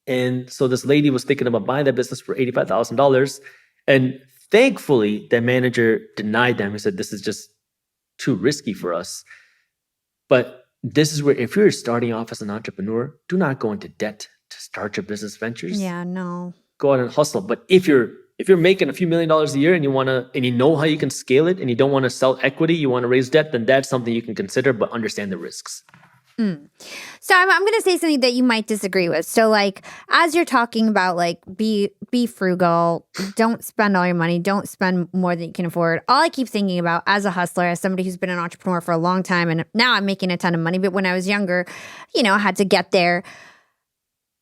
And so this lady was thinking about buying that business for $85,000. And thankfully, the manager denied them. He said, this is just too risky for us. But this is where, if you're starting off as an entrepreneur, do not go into debt to start your business ventures. Yeah, no. Go out and hustle. But if you're If you're making a few $1 million a year and you know how you can scale it and you don't want to sell equity, you want to raise debt, then that's something you can consider, but understand the risks. So I'm going to say something that you might disagree with. So like, as you're talking about like, be frugal, don't spend all your money, don't spend more than you can afford. All I keep thinking about as a hustler, as somebody who's been an entrepreneur for a long time, and now I'm making a ton of money, but when I was younger, I had to get there.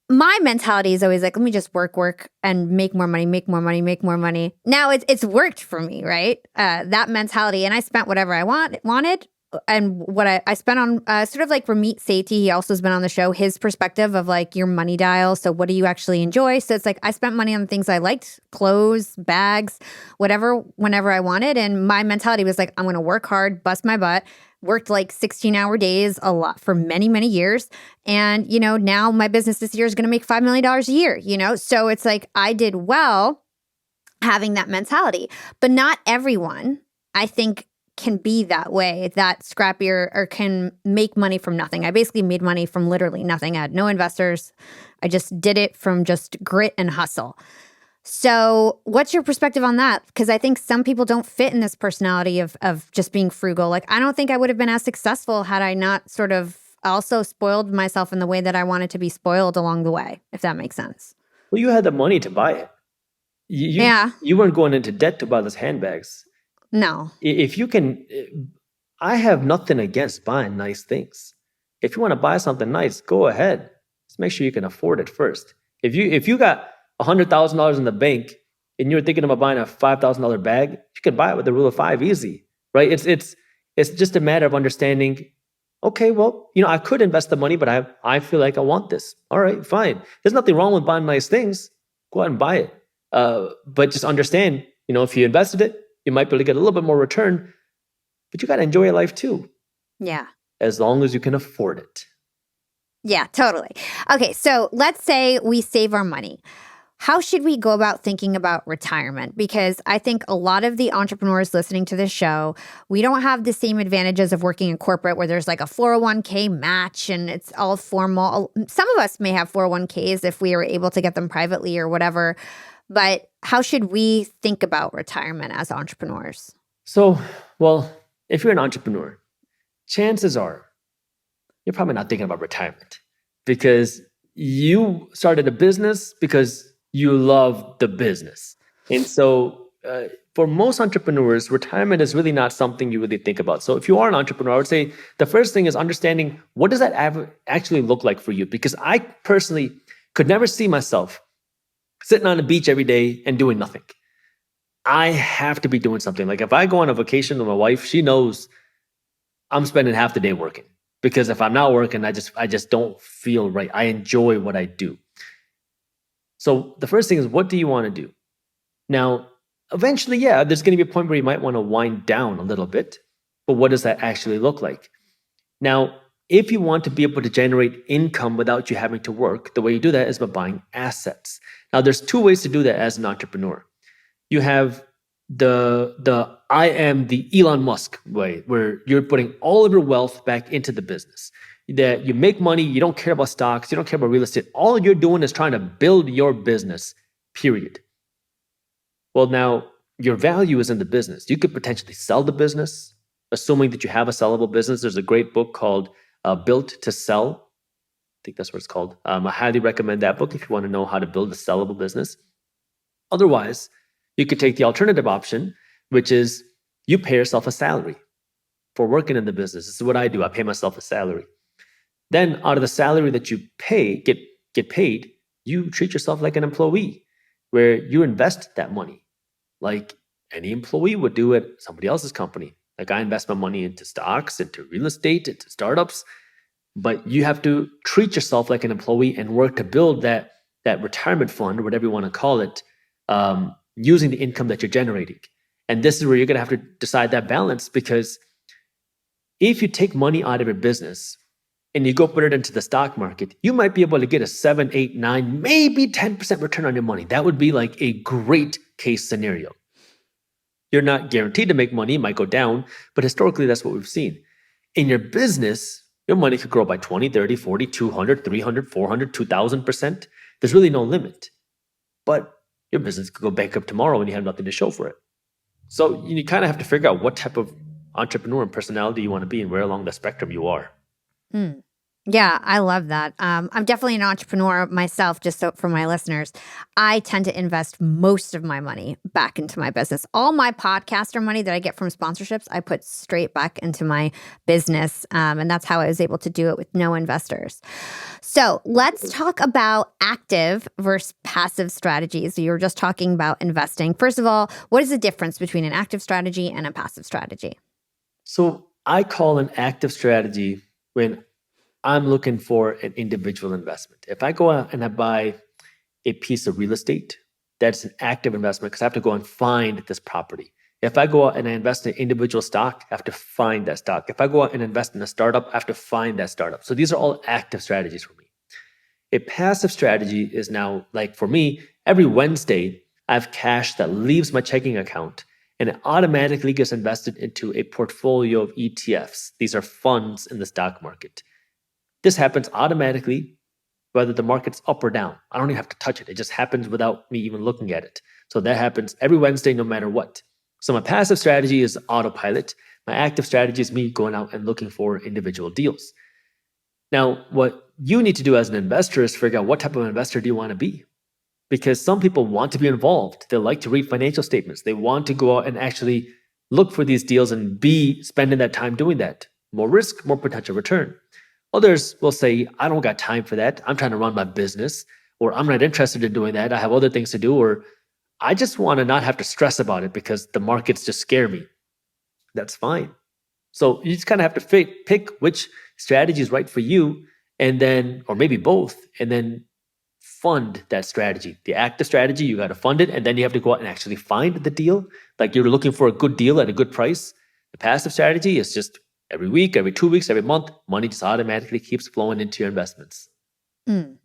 My mentality is always like, let me just work and make more money, make more money, make more money. Now it's worked for me, right? That mentality. And I spent whatever I wanted. And what I spent on sort of like Ramit Sethi, he also has been on the show, his perspective of like your money dial. So what do you actually enjoy? So it's like I spent money on the things I liked, clothes, bags, whatever, whenever I wanted. And my mentality was like, I'm going to work hard, bust my butt. Worked like 16-hour days a lot for many, many years. And, now my business this year is going to make $5 million a year, So it's like I did well having that mentality. But not everyone, I think, can be that way, that scrappy or can make money from nothing. I basically made money from literally nothing. I had no investors. I just did it from just grit and hustle. So what's your perspective on that? Because I think some people don't fit in this personality of just being frugal. Like, I don't think I would have been as successful had I not sort of also spoiled myself in the way that I wanted to be spoiled along the way, if that makes sense. Well, you had the money to buy it. You weren't going into debt to buy those handbags. No. If you can, I have nothing against buying nice things. If you want to buy something nice, go ahead. Just make sure you can afford it first. If you got $100,000 in the bank and you're thinking about buying a $5,000 bag, you can buy it with the rule of 5 easy, right? It's just a matter of understanding, okay, well, I could invest the money, but I feel like I want this. All right, fine. There's nothing wrong with buying nice things. Go out and buy it. But just understand, if you invested it, you might be able to get a little bit more return, but you got to enjoy your life too. Yeah. As long as you can afford it. Yeah, totally. Okay, so let's say we save our money. How should we go about thinking about retirement? Because I think a lot of the entrepreneurs listening to this show, we don't have the same advantages of working in corporate where there's like a 401k match and it's all formal. Some of us may have 401ks if we are able to get them privately or whatever. But how should we think about retirement as entrepreneurs? So, well, if you're an entrepreneur, chances are you're probably not thinking about retirement because you started a business because you love the business. And so for most entrepreneurs, retirement is really not something you really think about. So if you are an entrepreneur, I would say the first thing is understanding what does that actually look like for you? Because I personally could never see myself sitting on the beach every day and doing nothing. I have to be doing something. Like if I go on a vacation with my wife, she knows I'm spending half the day working. Because if I'm not working, I just don't feel right. I enjoy what I do. So the first thing is, what do you want to do? Now, eventually, yeah, there's going to be a point where you might want to wind down a little bit. But what does that actually look like? Now, if you want to be able to generate income without you having to work, the way you do that is by buying assets. Now, there's two ways to do that as an entrepreneur. You have the I am the Elon Musk way, where you're putting all of your wealth back into the business. That you make money, you don't care about stocks, you don't care about real estate. All you're doing is trying to build your business, period. Well, now your value is in the business. You could potentially sell the business, assuming that you have a sellable business. There's a great book called Built to Sell. I think that's what it's called. I highly recommend that book if you want to know how to build a sellable business. Otherwise, you could take the alternative option, which is you pay yourself a salary for working in the business. This is what I do. I pay myself a salary. Then out of the salary that you get paid, you treat yourself like an employee where you invest that money like any employee would do at somebody else's company. Like I invest my money into stocks, into real estate, into startups, but you have to treat yourself like an employee and work to build that retirement fund, or whatever you want to call it, using the income that you're generating. And this is where you're going to have to decide that balance, because if you take money out of your business and you go put it into the stock market, you might be able to get a 7, 8, 9, maybe 10% return on your money. That would be like a great case scenario. You're not guaranteed to make money. It might go down, but historically, that's what we've seen. In your business, your money could grow by 20, 30, 40, 200, 300, 400, 2,000%. There's really no limit. But Your business could go bankrupt tomorrow and you have nothing to show for it. So you kind of have to figure out what type of entrepreneur and personality you want to be and where along the spectrum you are. Mm. Yeah, I love that. I'm definitely an entrepreneur myself, just so for my listeners. I tend to invest most of my money back into my business. All my podcaster money that I get from sponsorships, I put straight back into my business. And that's how I was able to do it with no investors. So let's talk about active versus passive strategies. You were just talking about investing. First of all, what is the difference between an active strategy and a passive strategy? So I call an active strategy when I'm looking for an individual investment. If I go out and I buy a piece of real estate, that's an active investment because I have to go and find this property. If I go out and I invest in individual stock, I have to find that stock. If I go out and invest in a startup, I have to find that startup. So these are all active strategies for me. A passive strategy is now, like for me, every Wednesday, I have cash that leaves my checking account and it automatically gets invested into a portfolio of ETFs. These are funds in the stock market. This happens automatically, whether the market's up or down. I don't even have to touch it. It just happens without me even looking at it. So that happens every Wednesday, no matter what. So my passive strategy is autopilot. My active strategy is me going out and looking for individual deals. Now, what you need to do as an investor is figure out what type of investor do you want to be? Because some people want to be involved. They like to read financial statements. They want to go out and actually look for these deals and be spending that time doing that. More risk, more potential return. Others will say, I don't got time for that. I'm trying to run my business, or I'm not interested in doing that. I have other things to do, or I just want to not have to stress about it because the markets just scare me. That's fine. So you just kind of have to pick which strategy is right for you, and then, or maybe both, and then fund that strategy. The active strategy, you got to fund it, and then you have to go out and actually find the deal. Like you're looking for a good deal at a good price. The passive strategy is just every week, every 2 weeks, every month, money just automatically keeps flowing into your investments. Mm.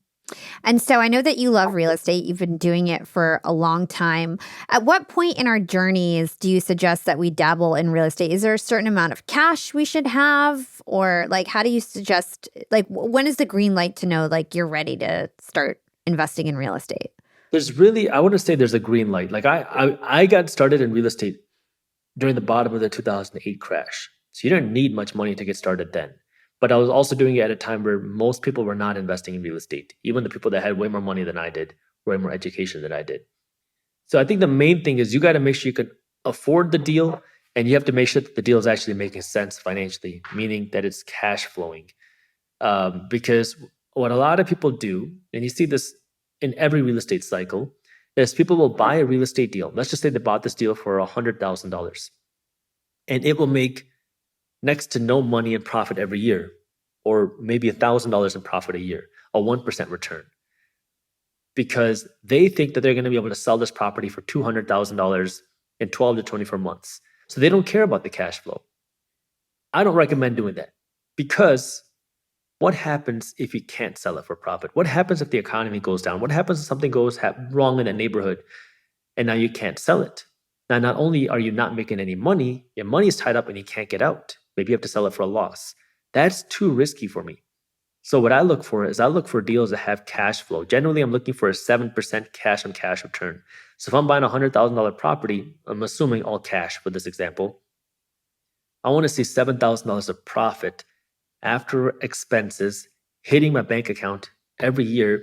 And so I know that you love real estate. You've been doing it for a long time. At what point in our journeys do you suggest that we dabble in real estate? Is there a certain amount of cash we should have? Or like, how do you suggest, like, when is the green light to know, like, you're ready to start investing in real estate? There's really, I want to say there's a green light. Like I got started in real estate during the bottom of the 2008 crash. So you didn't need much money to get started then. But I was also doing it at a time where most people were not investing in real estate. Even the people that had way more money than I did, way more education than I did. So I think the main thing is you got to make sure you can afford the deal, and you have to make sure that the deal is actually making sense financially, meaning that it's cash flowing. Because what a lot of people do, and you see this in every real estate cycle, is people will buy a real estate deal. Let's just say they bought this deal for $100,000, and it will make next to no money in profit every year, or maybe $1,000 in profit a year, a 1% return, because they think that they're going to be able to sell this property for $200,000 in 12 to 24 months. So they don't care about the cash flow. I don't recommend doing that, because what happens if you can't sell it for profit? What happens if the economy goes down? What happens if something goes wrong in that neighborhood and now you can't sell it? Now, not only are you not making any money, your money is tied up and you can't get out. Maybe you have to sell it for a loss. That's too risky for me. So what I look for is I look for deals that have cash flow. Generally, I'm looking for a 7% cash on cash return. So if I'm buying a $100,000 property, I'm assuming all cash for this example, I want to see $7,000 of profit after expenses hitting my bank account every year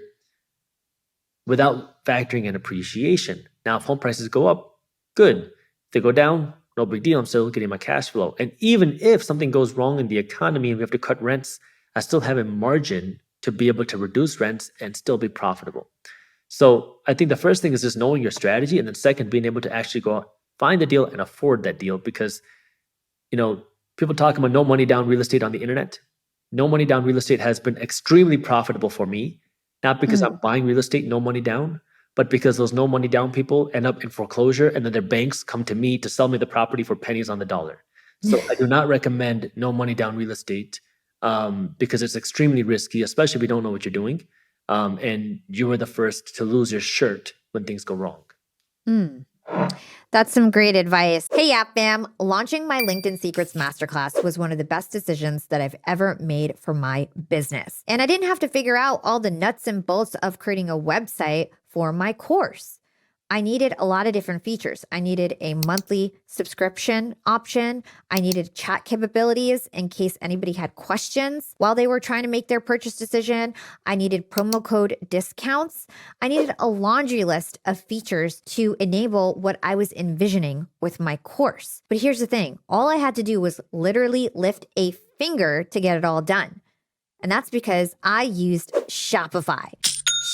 without factoring in appreciation. Now, if home prices go up, good. If they go down, no big deal. I'm still getting my cash flow. And even if something goes wrong in the economy and we have to cut rents, I still have a margin to be able to reduce rents and still be profitable. So I think the first thing is just knowing your strategy. And then second, being able to actually go out, find the deal and afford that deal. Because, people talk about no money down real estate on the internet. No money down real estate has been extremely profitable for me. Not because I'm buying real estate, no money down, but because those no money down people end up in foreclosure and then their banks come to me to sell me the property for pennies on the dollar. So I do not recommend no money down real estate because it's extremely risky, especially if you don't know what you're doing. And you are the first to lose your shirt when things go wrong. Mm. That's some great advice. Hey, App Fam, launching my LinkedIn Secrets Masterclass was one of the best decisions that I've ever made for my business. And I didn't have to figure out all the nuts and bolts of creating a website for my course. I needed a lot of different features. I needed a monthly subscription option. I needed chat capabilities in case anybody had questions while they were trying to make their purchase decision. I needed promo code discounts. I needed a laundry list of features to enable what I was envisioning with my course. But here's the thing, all I had to do was literally lift a finger to get it all done. And that's because I used Shopify.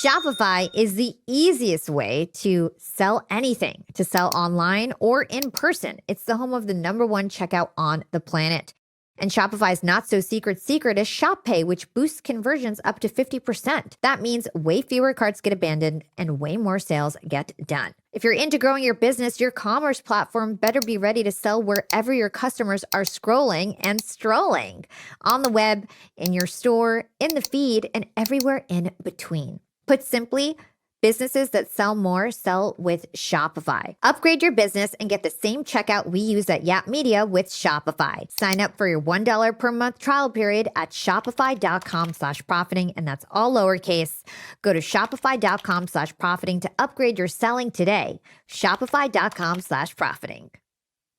Shopify is the easiest way to sell anything, to sell online or in person. It's the home of the #1 checkout on the planet. And Shopify's not so secret is Shop Pay, which boosts conversions up to 50%. That means way fewer carts get abandoned and way more sales get done. If you're into growing your business, your commerce platform better be ready to sell wherever your customers are scrolling and strolling, on the web, in your store, in the feed, and everywhere in between. Put simply, businesses that sell more sell with Shopify. Upgrade your business and get the same checkout we use at Yap Media with Shopify. Sign up for your $1 per month trial period at shopify.com/profiting, and that's all lowercase. Go to shopify.com/profiting to upgrade your selling today. Shopify.com/profiting.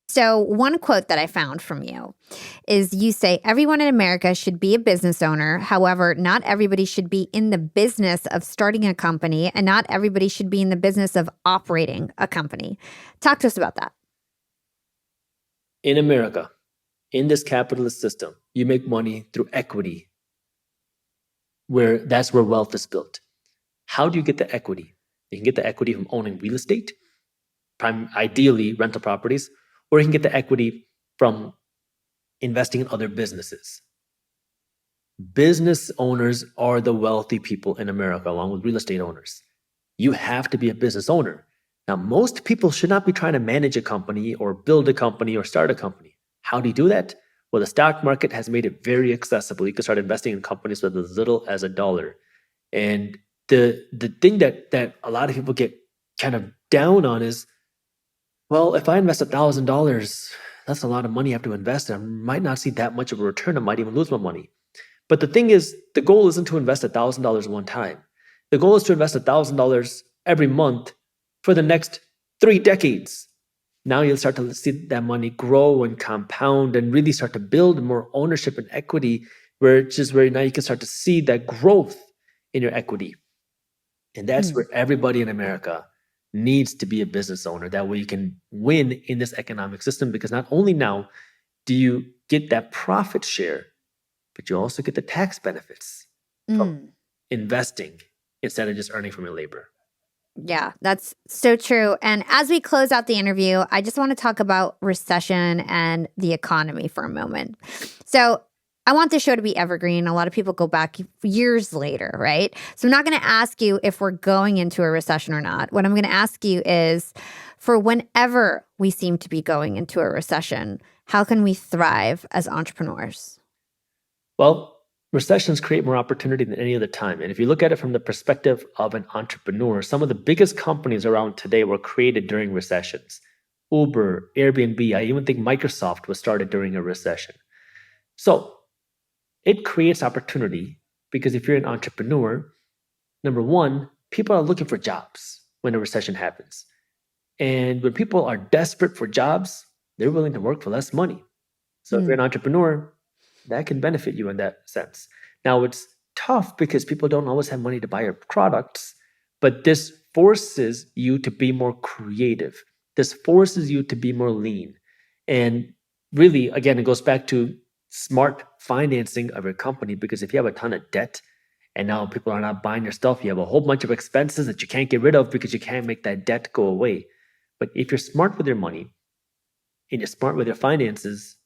So one quote that I found from you is you say, everyone in America should be a business owner. However, not everybody should be in the business of starting a company, and not everybody should be in the business of operating a company. Talk to us about that. In America, in this capitalist system, you make money through equity, where that's where wealth is built. How do you get the equity? You can get the equity from owning real estate, ideally rental properties, or you can get the equity from investing in other businesses. Business owners are the wealthy people in America, along with real estate owners. You have to be a business owner. Now, most people should not be trying to manage a company or build a company or start a company. How do you do that? Well, the stock market has made it very accessible. You can start investing in companies with as little as $1. And the thing that a lot of people get kind of down on is, well, if I invest $1,000, that's a lot of money I have to invest. I might not see that much of a return. I might even lose my money. But the thing is, the goal isn't to invest $1,000 one time. The goal is to invest $1,000 every month for the next 3 decades. Now you'll start to see that money grow and compound and really start to build more ownership and equity, where now you can start to see that growth in your equity. And that's where everybody in America needs to be a business owner. That way you can win in this economic system, because not only now do you get that profit share, but you also get the tax benefits from investing instead of just earning from your labor. Yeah, that's so true. And as we close out the interview, I just want to talk about recession and the economy for a moment. So I want this show to be evergreen. A lot of people go back years later, right? So I'm not going to ask you if we're going into a recession or not. What I'm going to ask you is, for whenever we seem to be going into a recession, how can we thrive as entrepreneurs? Well, recessions create more opportunity than any other time. And if you look at it from the perspective of an entrepreneur, some of the biggest companies around today were created during recessions. Uber, Airbnb, I even think Microsoft was started during a recession. So it creates opportunity, because if you're an entrepreneur, number one, people are looking for jobs when a recession happens. And when people are desperate for jobs, they're willing to work for less money. So if you're an entrepreneur, that can benefit you in that sense. Now, it's tough because people don't always have money to buy your products, but this forces you to be more creative. This forces you to be more lean. And really, again, it goes back to smart financing of your company, because if you have a ton of debt and now people are not buying your stuff, you have a whole bunch of expenses that you can't get rid of because you can't make that debt go away. But if you're smart with your money and you're smart with your finances,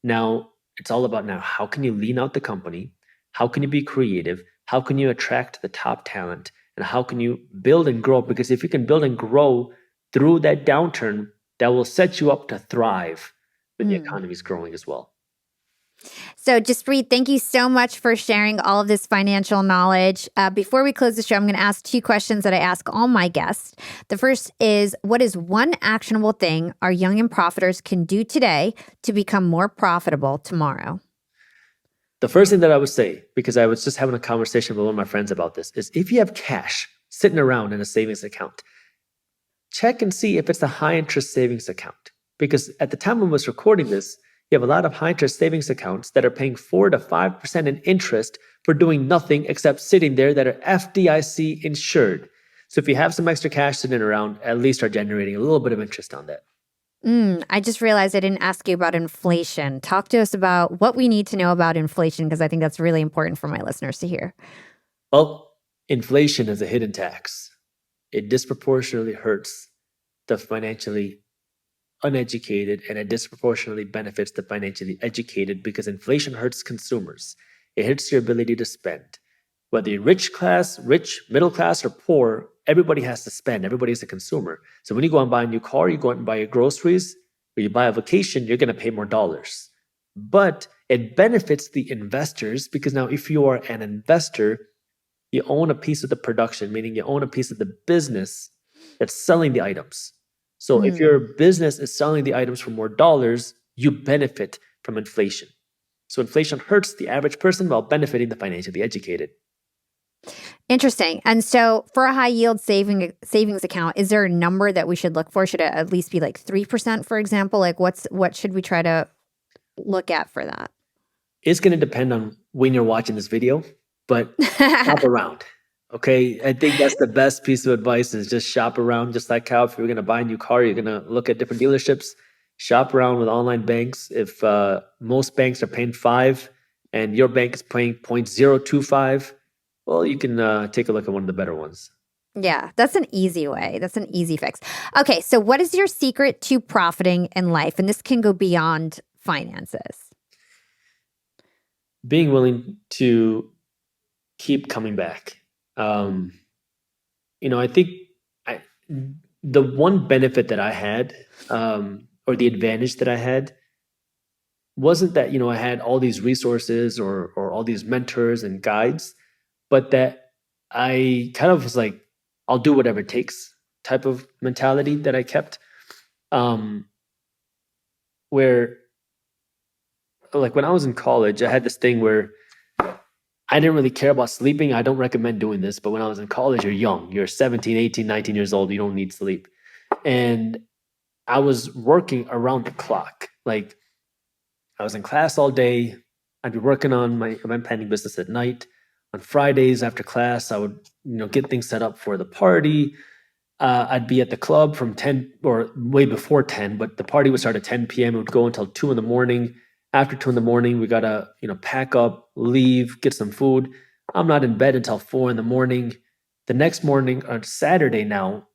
now it's all about how can you lean out the company? How can you be creative? How can you attract the top talent? And how can you build and grow? Because if you can build and grow through that downturn, that will set you up to thrive when the economy is growing as well. So, Jaspreet, thank you so much for sharing all of this financial knowledge. Before we close the show, I'm going to ask 2 questions that I ask all my guests. The first is, what is one actionable thing our young and profiters can do today to become more profitable tomorrow? The first thing that I would say, because I was just having a conversation with one of my friends about this, is if you have cash sitting around in a savings account, check and see if it's a high interest savings account. Because at the time I was recording this, you have a lot of high interest savings accounts that are paying 4 to 5% in interest for doing nothing except sitting there that are FDIC insured. So if you have some extra cash sitting around, at least start generating a little bit of interest on that. I just realized I didn't ask you about inflation. Talk to us about what we need to know about inflation, because I think that's really important for my listeners to hear. Well, inflation is a hidden tax. It disproportionately hurts the financially uneducated, and it disproportionately benefits the financially educated because inflation hurts consumers. It hurts your ability to spend. Whether you're rich, middle class, or poor, everybody has to spend. Everybody's a consumer. So when you go and buy a new car, you go out and buy your groceries, or you buy a vacation, you're going to pay more dollars. But it benefits the investors because now if you are an investor, you own a piece of the production, meaning you own a piece of the business that's selling the items. So if your business is selling the items for more dollars, you benefit from inflation. So inflation hurts the average person while benefiting the financially educated. Interesting. And so for a high yield savings account, is there a number that we should look for? Should it at least be like 3%, for example? Like what should we try to look at for that? It's going to depend on when you're watching this video, but shop around. Okay, I think that's the best piece of advice is just shop around. Just like how if you're going to buy a new car, you're going to look at different dealerships. Shop around with online banks. If most banks are paying 5 and your bank is paying 0.025, well, you can take a look at one of the better ones. Yeah, that's an easy way. That's an easy fix. Okay, so what is your secret to profiting in life? And this can go beyond finances. Being willing to keep coming back. I think the one benefit that I had, or the advantage that I had, wasn't that I had all these resources or all these mentors and guides, but that I kind of was like, I'll do whatever it takes type of mentality that I kept. Where, like when I was in college, I had this thing where I didn't really care about sleeping. I don't recommend doing this, but when I was in college, you're young. You're 17, 18, 19 years old. You don't need sleep. And I was working around the clock. Like I was in class all day. I'd be working on my event planning business at night. On Fridays after class, I would, get things set up for the party. I'd be at the club from 10 or way before 10, but the party would start at 10 p.m. It would go until 2 in the morning. After 2 in the morning, we gotta, pack up, leave, get some food. I'm not in bed until 4 in the morning. The next morning, on Saturday now,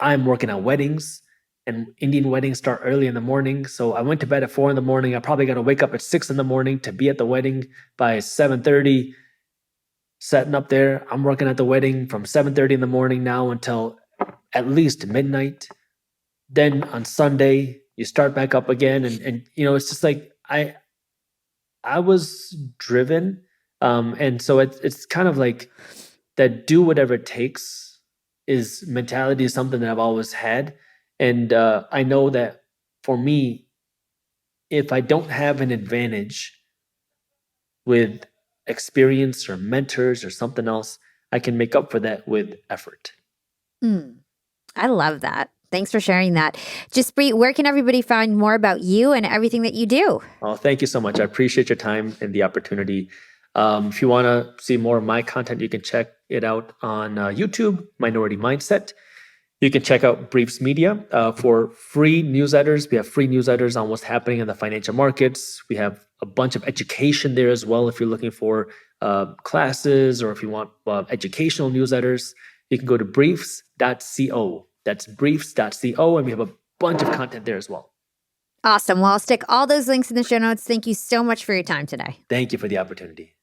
I'm working on weddings, and Indian weddings start early in the morning. So I went to bed at 4 in the morning. I probably got to wake up at 6 in the morning to be at the wedding by 7:30. Setting up there, I'm working at the wedding from 7:30 in the morning now until at least midnight. Then on Sunday, you start back up again, and it's just like I was driven, and so it's kind of like that. Do whatever it takes is mentality is something that I've always had, and I know that for me, if I don't have an advantage with experience or mentors or something else, I can make up for that with effort. I love that. Thanks for sharing that. Jaspreet, where can everybody find more about you and everything that you do? Oh, thank you so much. I appreciate your time and the opportunity. If you want to see more of my content, you can check it out on YouTube, Minority Mindset. You can check out Briefs Media for free newsletters. We have free newsletters on what's happening in the financial markets. We have a bunch of education there as well. If you're looking for classes or if you want educational newsletters, you can go to briefs.co. That's briefs.co, and we have a bunch of content there as well. Awesome. Well, I'll stick all those links in the show notes. Thank you so much for your time today. Thank you for the opportunity.